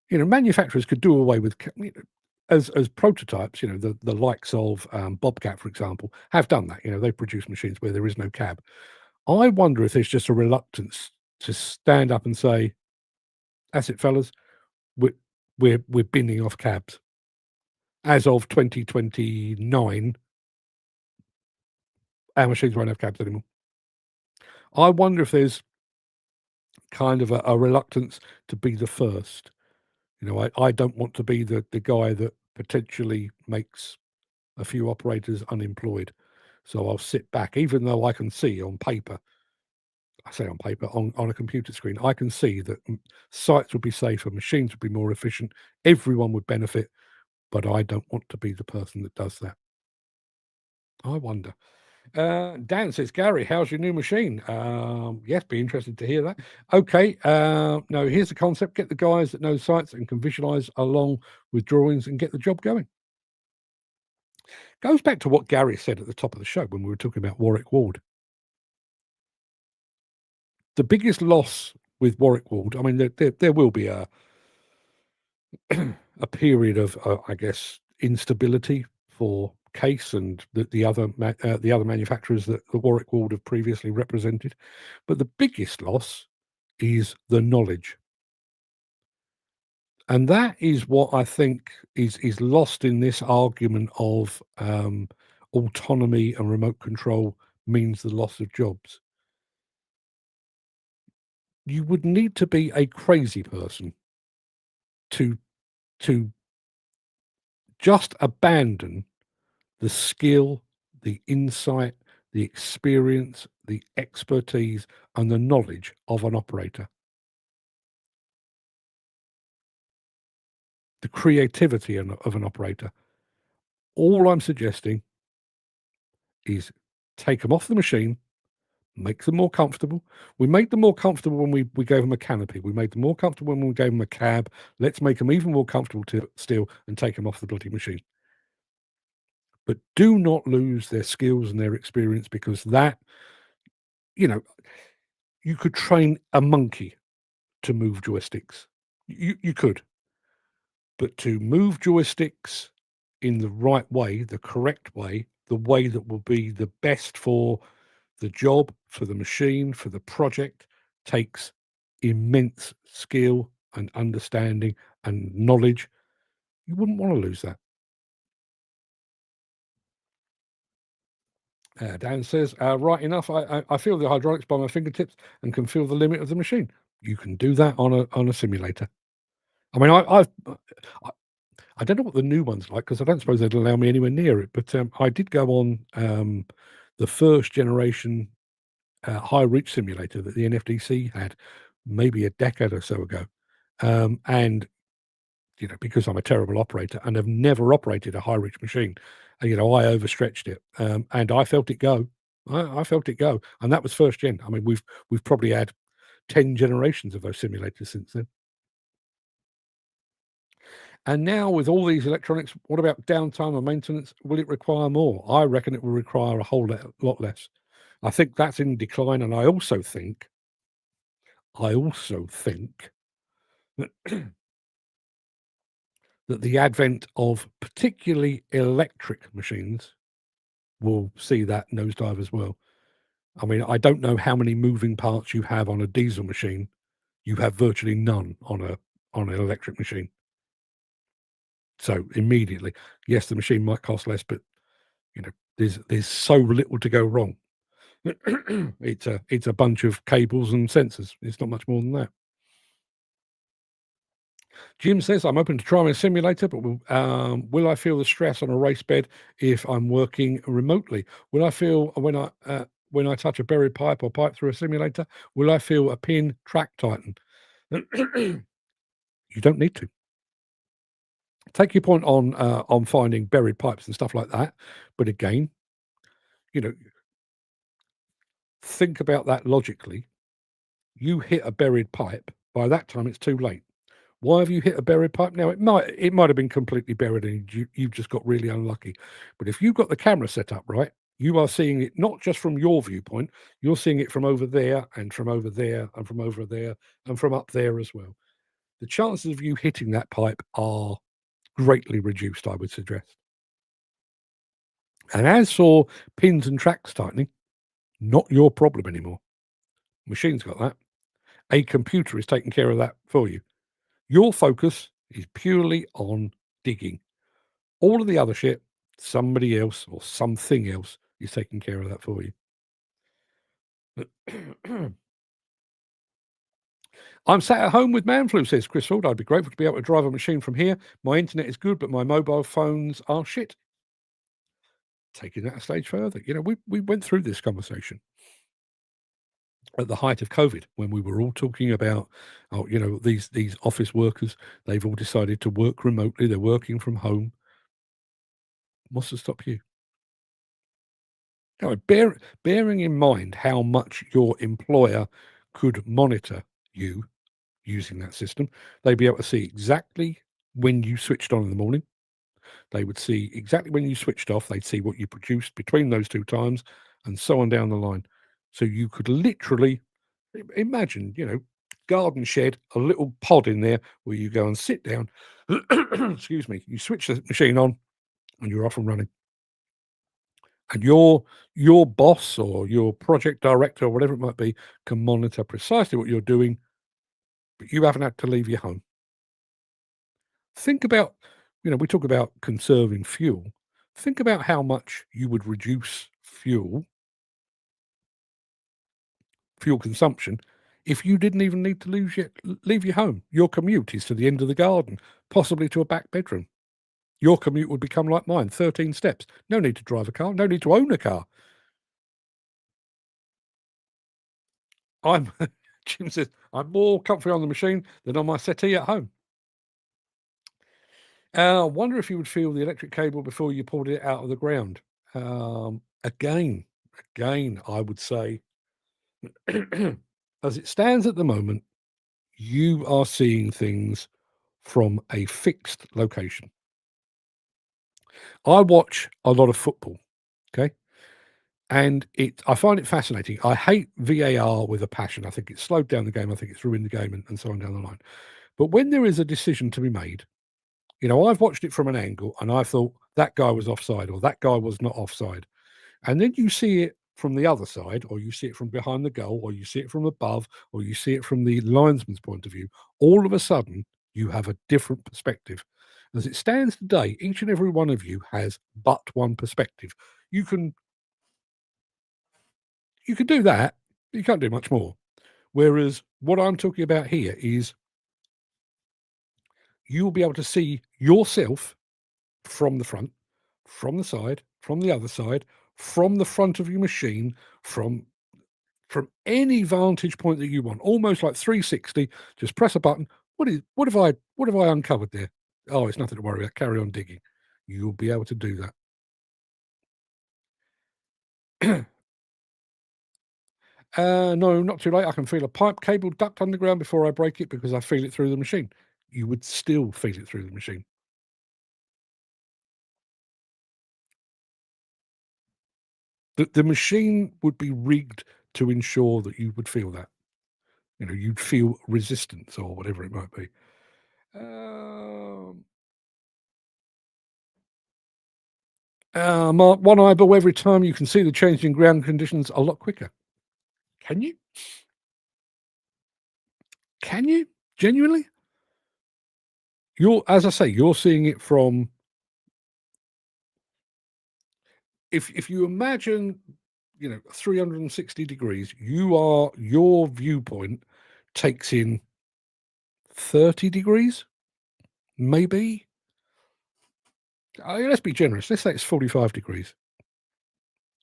Manufacturers could do away with as prototypes. The likes of Bobcat, for example, have done that. They produce machines where there is no cab. I wonder if there's just a reluctance to stand up and say, "That's it, fellas. We're binning off cabs." As of 2029, our machines won't have cabs anymore. I wonder if there's kind of a reluctance to be the first. You know, I don't want to be the guy that potentially makes a few operators unemployed. So I'll sit back, even though I can see on paper, I say on paper, on a computer screen, I can see that sites would be safer, machines would be more efficient, everyone would benefit, but I don't want to be the person that does that. I wonder. Dan says, Gary, how's your new machine? Yes, be interested to hear that. Okay, no, here's the concept. Get the guys that know sites and can visualize along with drawings and get the job going. Goes back to what Gary said at the top of the show when we were talking about Warwick Ward. The biggest loss with Warwick Ward, I mean, there will be a a period of, I guess, instability for Case and the other manufacturers that the Warwick Ward have previously represented, but the biggest loss is the knowledge, and that is what I think is lost in this argument of autonomy and remote control means the loss of jobs. You would need to be a crazy person to just abandon the skill, the insight, the experience, the expertise, and the knowledge of an operator. The creativity of an operator. All I'm suggesting is take them off the machine, make them more comfortable. We made them more comfortable when we gave them a canopy. We made them more comfortable when we gave them a cab. Let's make them even more comfortable still and take them off the bloody machine. But do not lose their skills and their experience, because that, you know, you could train a monkey to move joysticks. You could. But to move joysticks in the right way, the correct way, the way that will be the best for the job, for the machine, for the project, takes immense skill and understanding and knowledge. You wouldn't want to lose that. Dan says, right enough, I feel the hydraulics by my fingertips and can feel the limit of the machine. You can do that on a simulator. I mean, I don't know what the new one's like, because I don't suppose they'd allow me anywhere near it, but I did go on the first generation high reach simulator that the NFDC had maybe a decade or so ago. And, you know, because I'm a terrible operator and have never operated a high reach machine, you know, I overstretched it, and I felt it go. I felt it go, and that was first gen. I mean, we've probably had 10 generations of those simulators since then. And now with all these electronics, what about downtime and maintenance? Will it require more? I reckon it will require a whole lot less. I think that's in decline, and I also think that that the advent of particularly electric machines will see that nosedive as well. I mean, I don't know how many moving parts you have on a diesel machine. You have virtually none on an electric machine. So immediately, yes, the machine might cost less, but you know, there's so little to go wrong. It's a bunch of cables and sensors. It's not much more than that. Jim says, I'm open to trying a simulator, but will I feel the stress on a race bed if I'm working remotely? Will I feel when I touch a buried pipe or pipe through a simulator, will I feel a pin track tighten? You don't need to. Take your point on finding buried pipes and stuff like that, but again, you know, think about that logically. You hit a buried pipe, by that time it's too late. Why have you hit a buried pipe? Now it might have been completely buried and you've just got really unlucky. But if you've got the camera set up right, you are seeing it not just from your viewpoint, you're seeing it from over there and from over there and from over there and from up there as well. The chances of you hitting that pipe are greatly reduced, I would suggest. And as for pins and tracks tightening, not your problem anymore. Machine's got that. A computer is taking care of that for you. Your focus is purely on digging. All of the other shit, somebody else or something else is taking care of that for you. I'm sat at home with man flu, says Chris Ford. I'd be grateful to be able to drive a machine from here. My internet is good, but my mobile phones are shit. Taking that a stage further. We went through this conversation at the height of COVID, when we were all talking about, these office workers, they've all decided to work remotely. They're working from home. What's to stop you? Bearing in mind how much your employer could monitor you using that system, they'd be able to see exactly when you switched on in the morning. They would see exactly when you switched off. They'd see what you produced between those two times, and so on down the line. So you could literally imagine, garden shed, a little pod in there where you go and sit down. Excuse me. You switch the machine on, and you're off and running. And your boss or your project director or whatever it might be can monitor precisely what you're doing, but you haven't had to leave your home. Think about, we talk about conserving fuel. Think about how much you would reduce fuel consumption if you didn't even need to leave your home. Your commute is to the end of the garden, possibly to a back bedroom. Your commute would become like mine, 13 steps. No need to drive a car, no need to own a car. Jim says, I'm more comfy on the machine than on my settee at home. I wonder if you would feel the electric cable before you pulled it out of the ground. Again, I would say, as it stands at the moment, you are seeing things from a fixed location. I watch a lot of football, okay? And I find it fascinating. I hate VAR with a passion. I think it's slowed down the game. I think it's ruined the game and so on down the line. But when there is a decision to be made, I've watched it from an angle and I thought that guy was offside or that guy was not offside. And then you see it from the other side, or you see it from behind the goal, or you see it from above, or you see it from the linesman's point of view. All of a sudden, you have a different perspective. As it stands today, each and every one of you has but one perspective. You can do that. You can't do much more. Whereas what I'm talking about here is you'll be able to see yourself from the front, from the side, from the other side, from the front of your machine, from any vantage point that you want, almost like 360. Just press a button. What have I uncovered there? Oh, it's nothing to worry about. Carry on digging. You'll be able to do that. No, not too late. I can feel a pipe cable ducked underground before I break it because I feel it through the machine. You would still feel it through the machine. The machine would be rigged to ensure that you would feel that. You'd feel resistance or whatever it might be. Mark, one eyeball every time you can see the change in ground conditions a lot quicker. Can you? Can you? Genuinely? As I say, you're seeing it from, if you imagine, 360 degrees, your viewpoint takes in 30 degrees, maybe. Let's be generous. Let's say it's 45 degrees.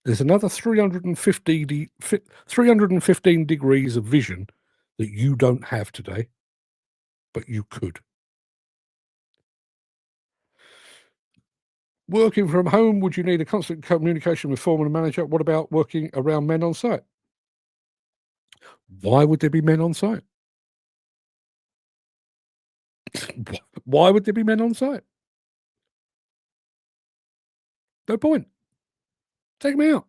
There's another 315 degrees of vision that you don't have today, but you could. Working from home, would you need a constant communication with foreman and manager? What about working around men on site? Why would there be men on site? Why would there be men on site? No point. Take me out.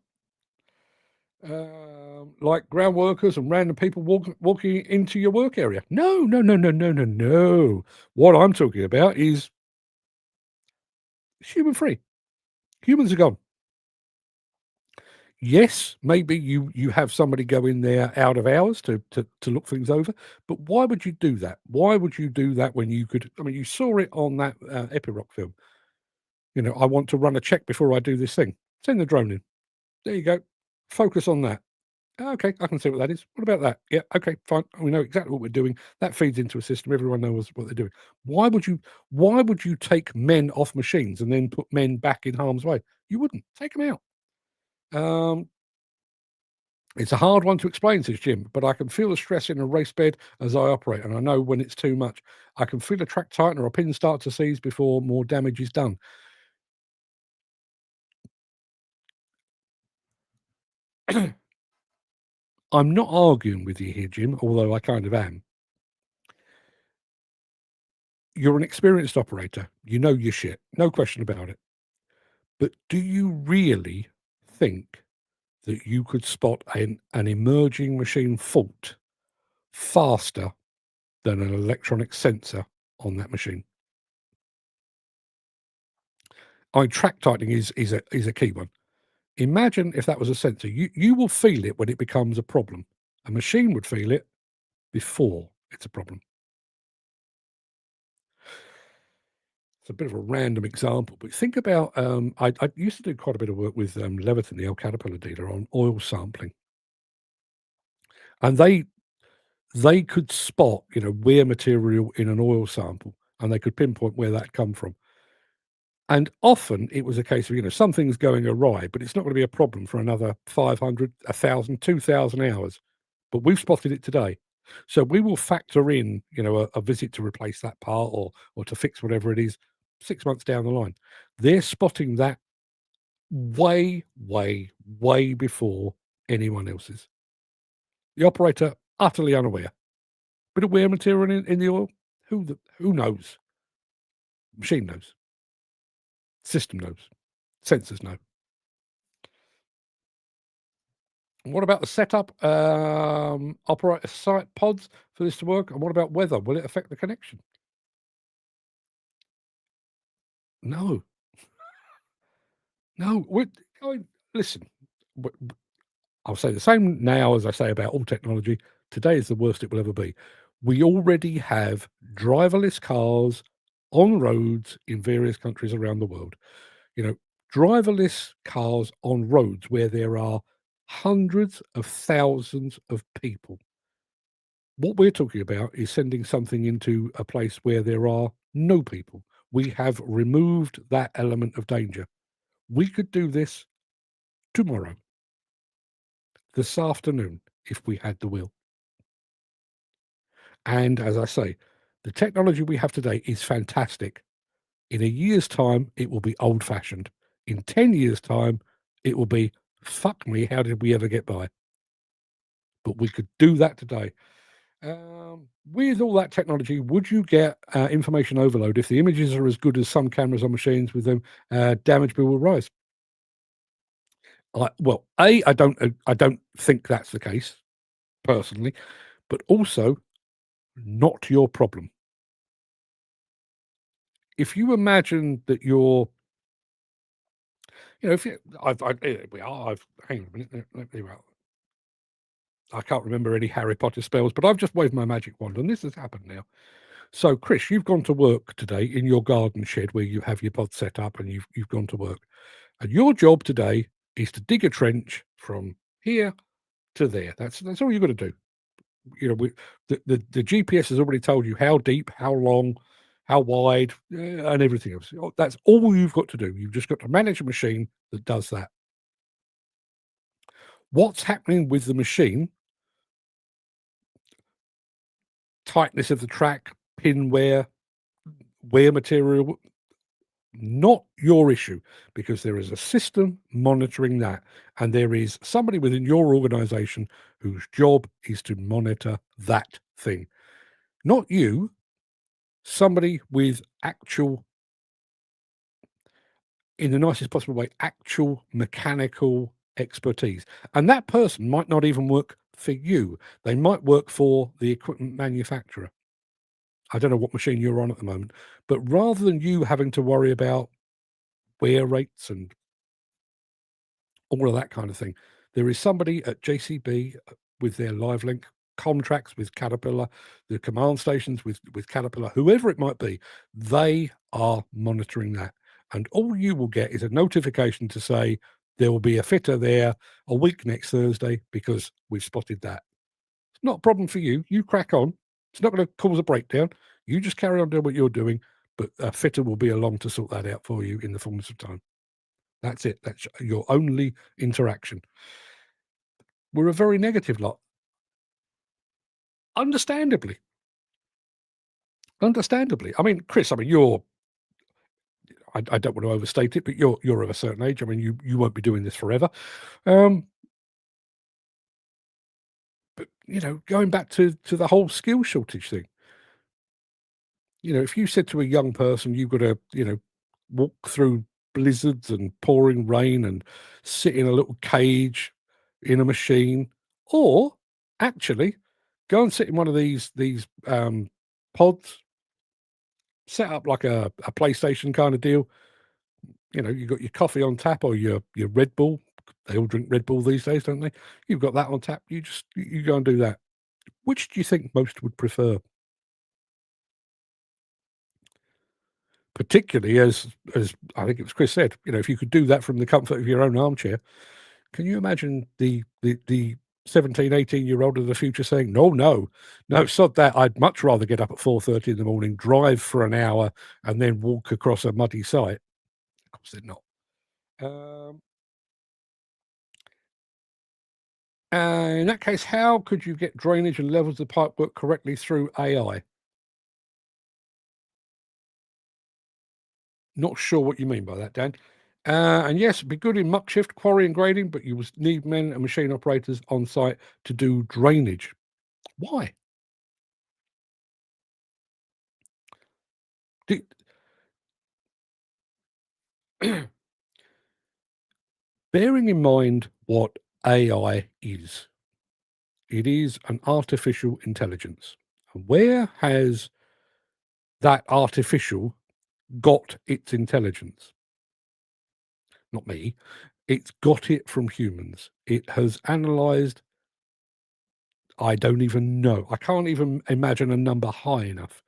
Like ground workers and random people walking into your work area. No. What I'm talking about is human free. Humans are gone. Yes, maybe you have somebody go in there out of hours to look things over, but why would you do that? Why would you do that when you could? I mean, you saw it on that Epiroc film. I want to run a check before I do this thing. Send the drone in. There you go. Focus on that. Okay, I can see what that is. What about that? Yeah, okay, fine. We know exactly what we're doing. That feeds into a system. Everyone knows what they're doing. Why would you take men off machines and then put men back in harm's way? You wouldn't. Take them out. It's a hard one to explain, says Jim, but I can feel the stress in a race bed as I operate, and I know when it's too much. I can feel a track tighten or a pin start to seize before more damage is done. I'm not arguing with you here, Jim, although I kind of am. You're an experienced operator. You know your shit. No question about it. But do you really think that you could spot an emerging machine fault faster than an electronic sensor on that machine? Track tightening is a key one. Imagine if that was a sensor. You will feel it when it becomes a problem. A machine would feel it before it's a problem. It's a bit of a random example, but think about, I used to do quite a bit of work with Leverton, the old Caterpillar dealer, on oil sampling. And they could spot, wear material in an oil sample, and they could pinpoint where that come from. And often it was a case of, something's going awry, but it's not going to be a problem for another 500, 1,000, 2,000 hours. But we've spotted it today. So we will factor in, a visit to replace that part or to fix whatever it is 6 months down the line. They're spotting that way, way, way before anyone else is. The operator, utterly unaware. Bit of wear material in the oil? Who knows? Machine knows. System knows. Sensors know. What about the setup? Operator site pods for this to work? And what about weather? Will it affect the connection? No. No. Listen, I'll say the same now as I say about all technology. Today is the worst it will ever be. We already have driverless cars on roads in various countries around the world. Driverless cars on roads where there are hundreds of thousands of people. What we're talking about is sending something into a place where there are no people. We have removed that element of danger. We could do this tomorrow, this afternoon, if we had the will. And as I say, the technology we have today is fantastic. In a year's time, it will be old-fashioned. In 10 years' time, it will be, fuck me, how did we ever get by? But we could do that today. With all that technology, would you get information overload if the images are as good as some cameras on machines with them? Damage bill will rise. I don't think that's the case, personally, but also not your problem. If you imagine that you're, if you, I've hang on a minute, let me out. I can't remember any Harry Potter spells, but I've just waved my magic wand, and this has happened now. So, Chris, you've gone to work today in your garden shed where you have your pod set up, and you've gone to work. And your job today is to dig a trench from here to there. That's all you've got to do. The GPS has already told you how deep, how long, how wide, and everything else. That's all you've got to do. You've just got to manage a machine that does that. What's happening with the machine? Tightness of the track, pin wear material, not your issue, because there is a system monitoring that, and there is somebody within your organization whose job is to monitor that thing. Not you, somebody with actual, in the nicest possible way, actual mechanical expertise. And that person might not even work for you. They might work for the equipment manufacturer. I don't know what machine you're on at the moment, but rather than you having to worry about wear rates and all of that kind of thing, there is somebody at JCB with their LiveLink contracts with Caterpillar, the command stations with Caterpillar, whoever it might be, they are monitoring that. And all you will get is a notification to say, There will be a fitter there a week next Thursday because we've spotted that. It's not a problem for you. You crack on. It's not going to cause a breakdown. You just carry on doing what you're doing, but a fitter will be along to sort that out for you in the fullness of time. That's it. That's your only interaction. We're a very negative lot. Understandably. I mean, Chris, I mean, I don't want to overstate it, but you're of a certain age. I mean, you won't be doing this forever. But, going back to the whole skill shortage thing, if you said to a young person, you've got to, walk through blizzards and pouring rain and sit in a little cage in a machine, or actually go and sit in one of these pods, set up like a PlayStation kind of deal. You've got your coffee on tap or your Red Bull. They all drink Red Bull these days, don't they? You've got that on tap. You go and do that. Which do you think most would prefer? Particularly as I think it was Chris said, if you could do that from the comfort of your own armchair, can you imagine the 17, 18-year-old of the future saying, no, sod that. I'd much rather get up at 4:30 in the morning, drive for an hour, and then walk across a muddy site. Of course they're not. In that case, how could you get drainage and levels of pipe work correctly through AI? Not sure what you mean by that, Dan. And yes, it'd be good in muck shift, quarry and grading, but you will need men and machine operators on site to do drainage. Why? Bearing in mind what AI is, it is an artificial intelligence. And where has that artificial got its intelligence? Not me. It's got it from humans. It has analyzed, I don't even know. I can't even imagine a number high enough,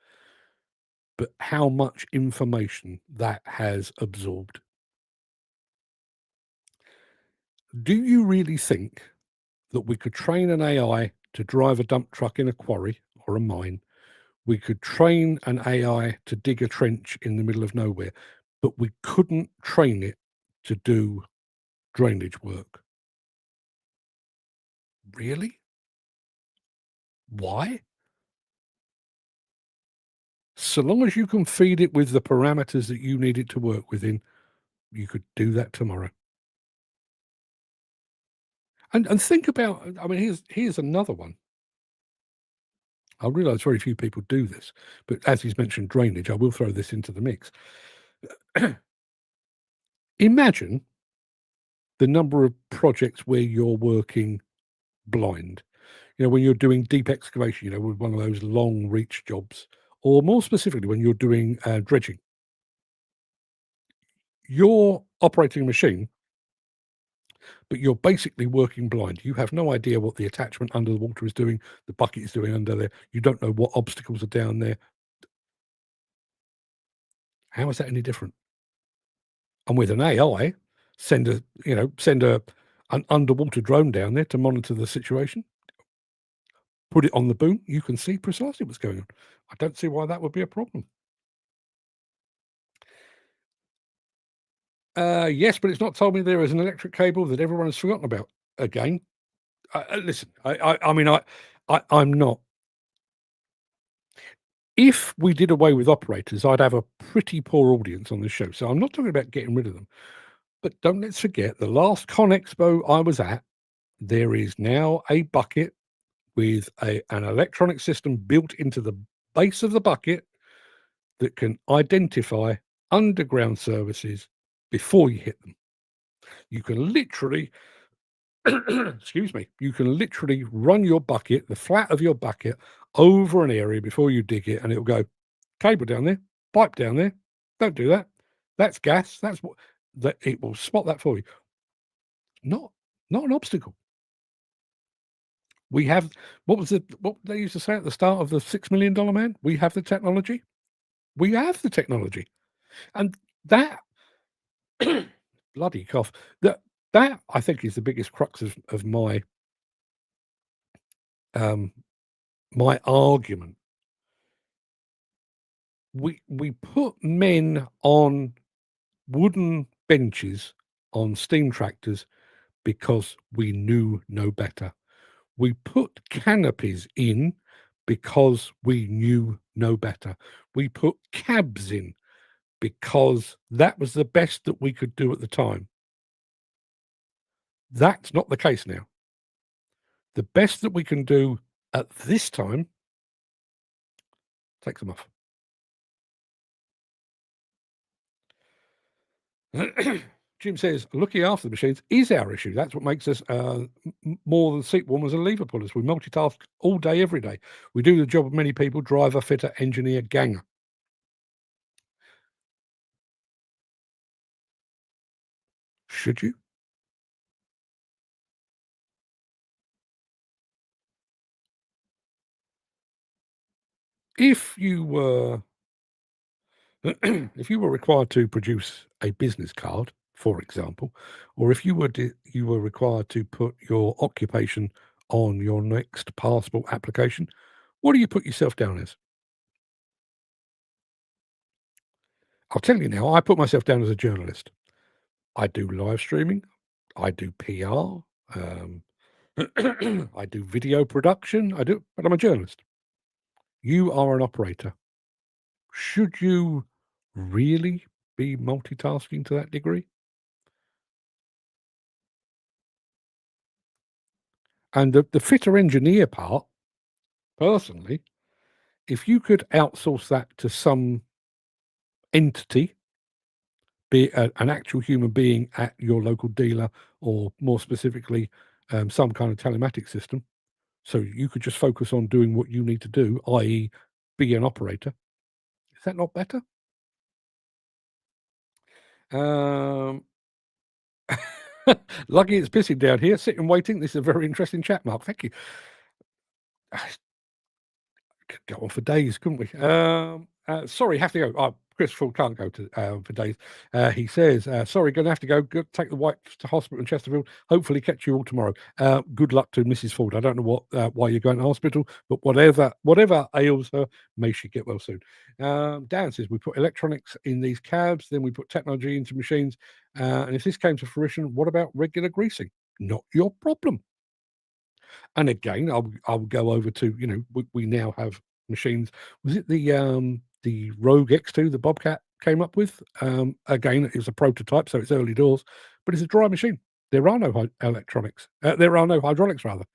but how much information that has absorbed. Do you really think that we could train an AI to drive a dump truck in a quarry or a mine? We could train an AI to dig a trench in the middle of nowhere, but we couldn't train it to do drainage work. Really? Why? So long as you can feed it with the parameters that you need it to work within, you could do that tomorrow. And think about, I mean, here's another one. I realise very few people do this, but as he's mentioned drainage, I will throw this into the mix. Imagine the number of projects where you're working blind. When you're doing deep excavation, with one of those long reach jobs, or more specifically, when you're doing dredging. You're operating a machine, but you're basically working blind. You have no idea what the attachment under the water is doing, the bucket is doing under there. You don't know what obstacles are down there. How is that any different? And with an AI, send an underwater drone down there to monitor the situation. Put it on the boom, you can see precisely what's going on. I don't see why that would be a problem. Yes, but it's not told me there is an electric cable that everyone has forgotten about. Again, listen, I'm not. If we did away with operators, I'd have a pretty poor audience on the show. So I'm not talking about getting rid of them. But don't let's forget, the last Con Expo I was at, there is now a bucket with an electronic system built into the base of the bucket that can identify underground services before you hit them. You can literally, excuse me, you can literally run your bucket, the flat of your bucket, over an area before you dig it, and it'll go, cable down there, pipe down there, don't do that. That's gas. That's what that it will spot that for you. Not an obstacle. We have what they used to say at the start of the $6 Million Man? We have the technology. We have the technology. And that bloody cough. That, I think, is the biggest crux of my my argument. We put men on wooden benches on steam tractors because we knew no better. We put canopies in because we knew no better. We put cabs in because that was the best that we could do at the time. That's not the case now. The best that we can do at this time, take them off. Jim says, looking after the machines is our issue. That's what makes us more than seat warmers and lever pullers. We multitask all day, every day. We do the job of many people: driver, fitter, engineer, ganger. Should you? If you were if you were required to produce a business card, for example, or if you were required to put your occupation on your next passport application, what do you put yourself down as? I'll tell you now, I put myself down as a journalist. I do live streaming, I do PR, I do video production, but I'm a journalist. You are an operator. Should you really be multitasking to that degree? And the fitter engineer part, personally, if you could outsource that to some entity, be it an actual human being at your local dealer, or more specifically, some kind of telematics system, so you could just focus on doing what you need to do, i.e. be an operator, is that not better? Lucky it's pissing down here. Sitting waiting. This is a very interesting chat, Mark. Thank you. Could go on for days, couldn't we? Sorry, have to go. Chris Full can't go to for days. He says, sorry, going to have to go. Take the wife to hospital in Chesterfield. Hopefully catch you all tomorrow. Good luck to Mrs. Ford. I don't know why you're going to hospital, but whatever ails her, may she get well soon. Dan says, we put electronics in these cabs, then we put technology into machines. And if this came to fruition, what about regular greasing? Not your problem. And again, I'll go over to, we now have machines. Was it the Rogue X2 the Bobcat came up with? Again, it was a prototype, so it's early doors, but it's a dry machine. There are no electronics. There are no hydraulics, rather.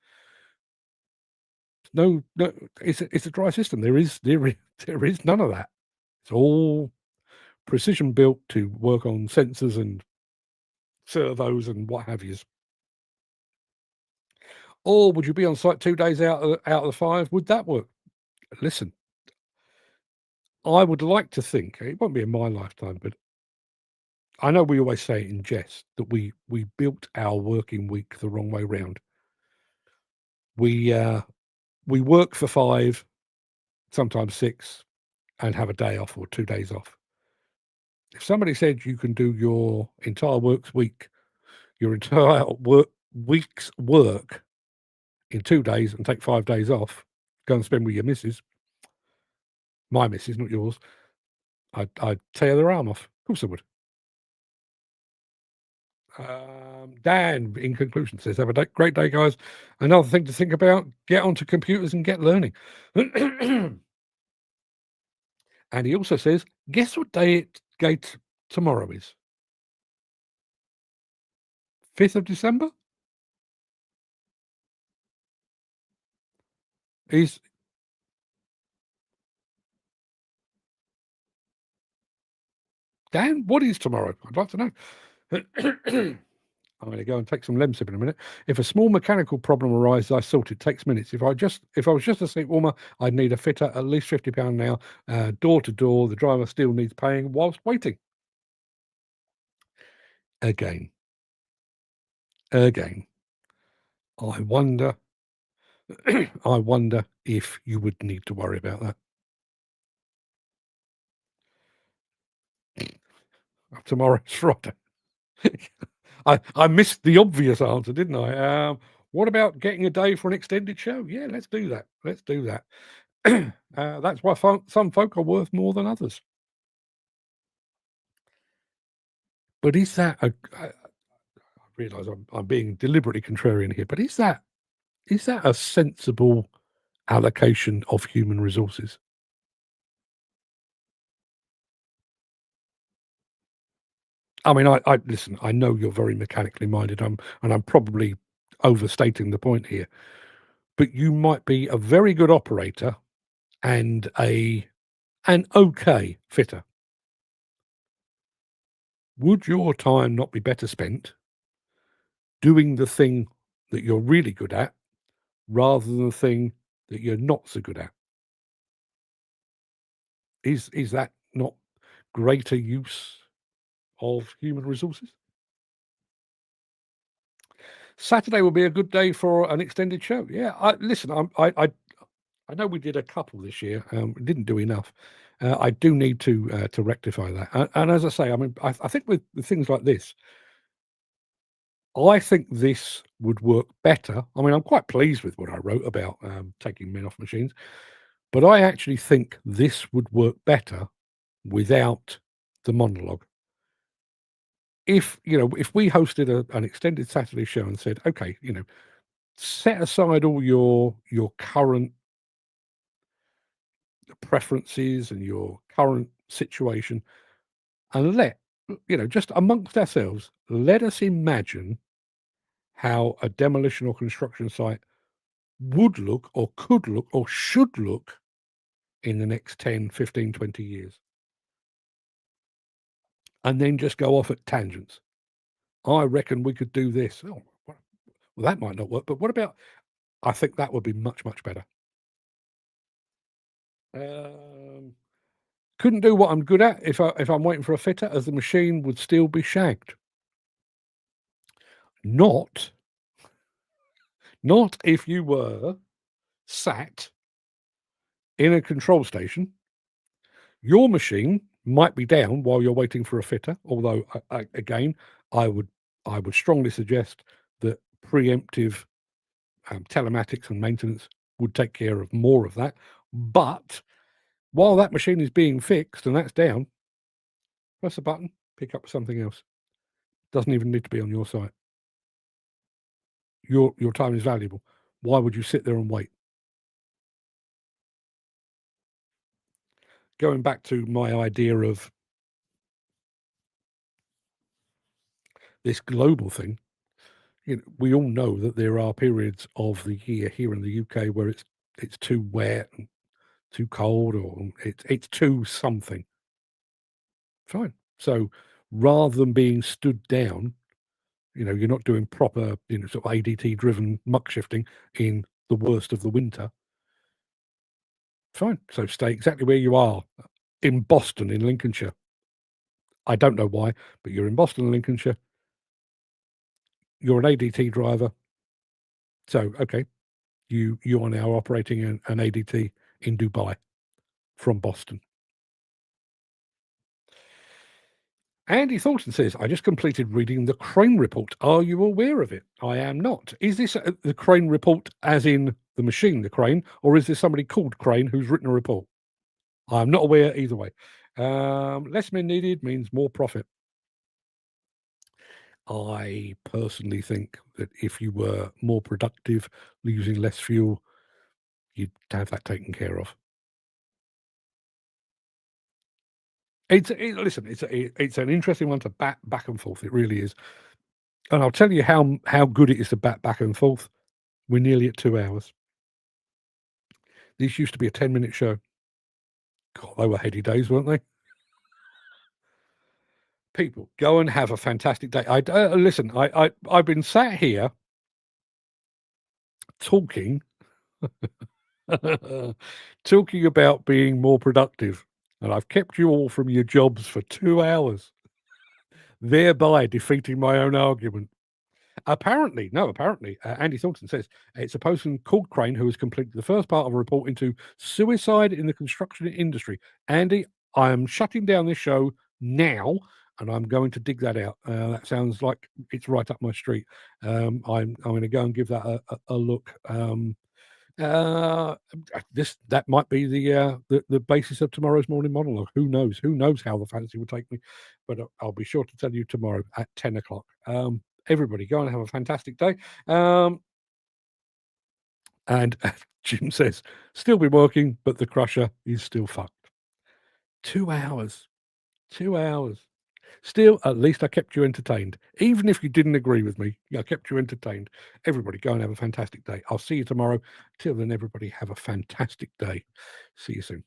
No, it's a dry system. There is none of that. It's all precision built to work on sensors and servos and what have you. Or would you be on site 2 days out of the 5? Would that work? Listen, I would like to think, it won't be in my lifetime, but I know we always say it in jest that we built our working week the wrong way round. We work for 5, sometimes 6, and have a day off or 2 days off. If somebody said you can do your entire your entire week's work in 2 days and take 5 days off, go and spend with your missus, my missus, not yours, I'd tear their arm off. Of course I would. Dan, in conclusion, says, have a great day, guys. Another thing to think about, get onto computers and get learning. And he also says, guess what day tomorrow is? 5th of December? Dan, what is tomorrow? I'd like to know. I'm going to go and take some Lemsip in a minute. If a small mechanical problem arises, I sort it. Takes minutes. If I was just a seat warmer, I'd need a fitter, at least £50 an hour, door to door. The driver still needs paying whilst waiting. Again, I wonder if you would need to worry about that. Tomorrow's Friday. I missed the obvious answer, didn't I? What about getting a day for an extended show? Yeah, let's do that. Let's do that. That's why some folk are worth more than others. But is that I realise I'm being deliberately contrarian here, but is that a sensible allocation of human resources? I mean, I listen, I know you're very mechanically minded, and I'm probably overstating the point here, but you might be a very good operator and an okay fitter. Would your time not be better spent doing the thing that you're really good at rather than the thing that you're not so good at? Is that not greater use of human resources? Saturday will be a good day for an extended show. Yeah, listen, I know we did a couple this year. We didn't do enough. I do need to rectify that. And as I say, I mean, I think with things like this, I think this would work better. I mean, I'm quite pleased with what I wrote about taking men off machines, but I actually think this would work better without the monologue. If we hosted an extended Saturday show and said, okay, set aside all your current preferences and your current situation, and just amongst ourselves, let us imagine how a demolition or construction site would look or could look or should look in the next 10, 15, 20 years. And then just go off at tangents. I reckon we could do this. Oh, well, that might not work, but what about, I think that would be much, much better. Couldn't do what I'm good at if I'm waiting for a fitter, as the machine would still be shagged. Not if you were sat in a control station. Your machine might be down while you're waiting for a fitter, although again, I would strongly suggest that preemptive telematics and maintenance would take care of more of that. But while that machine is being fixed and that's down, press a button, pick up something else. Doesn't even need to be on your site. Your time is valuable. Why would you sit there and wait? Going back to my idea of this global thing, we all know that there are periods of the year here in the UK where it's too wet and too cold, or it's too something. Fine. So rather than being stood down, you're not doing proper, sort of ADT driven muck shifting in the worst of the winter. Fine. So stay exactly where you are in Boston, in Lincolnshire. I don't know why, but you're in Boston, Lincolnshire. You're an ADT driver. So, okay, you are now operating an ADT in Dubai from Boston. Andy Thornton says, I just completed reading the Crane Report. Are you aware of it? I am not. Is this the Crane Report as in the machine, the crane, or is there somebody called Crane who's written a report? I'm not aware either way. Less men needed means more profit. I personally think that if you were more productive, using less fuel, you'd have that taken care of. Listen, it's an interesting one to back and forth. It really is. And I'll tell you how good it is to back and forth. We're nearly at 2 hours. These used to be a 10-minute show. God, they were heady days, weren't they? People, go and have a fantastic day. Listen, I've been sat here talking talking about being more productive, and I've kept you all from your jobs for 2 hours, thereby defeating my own argument. Apparently, Andy Thornton says it's a person called Crane who has completed the first part of a report into suicide in the construction industry. Andy, I am shutting down this show now. and I'm going to dig that out. That sounds like it's right up my street. I'm going to go and give that a look. That might be the basis of tomorrow's morning monologue. Who knows? Who knows how the fantasy will take me? But I'll be sure to tell you tomorrow at 10 o'clock. Everybody, go and have a fantastic day. And Jim says, still be working, but the crusher is still fucked. 2 hours. 2 hours. Still, at least I kept you entertained. Even if you didn't agree with me, I kept you entertained. Everybody, go and have a fantastic day. I'll see you tomorrow. Till then, everybody, have a fantastic day. See you soon.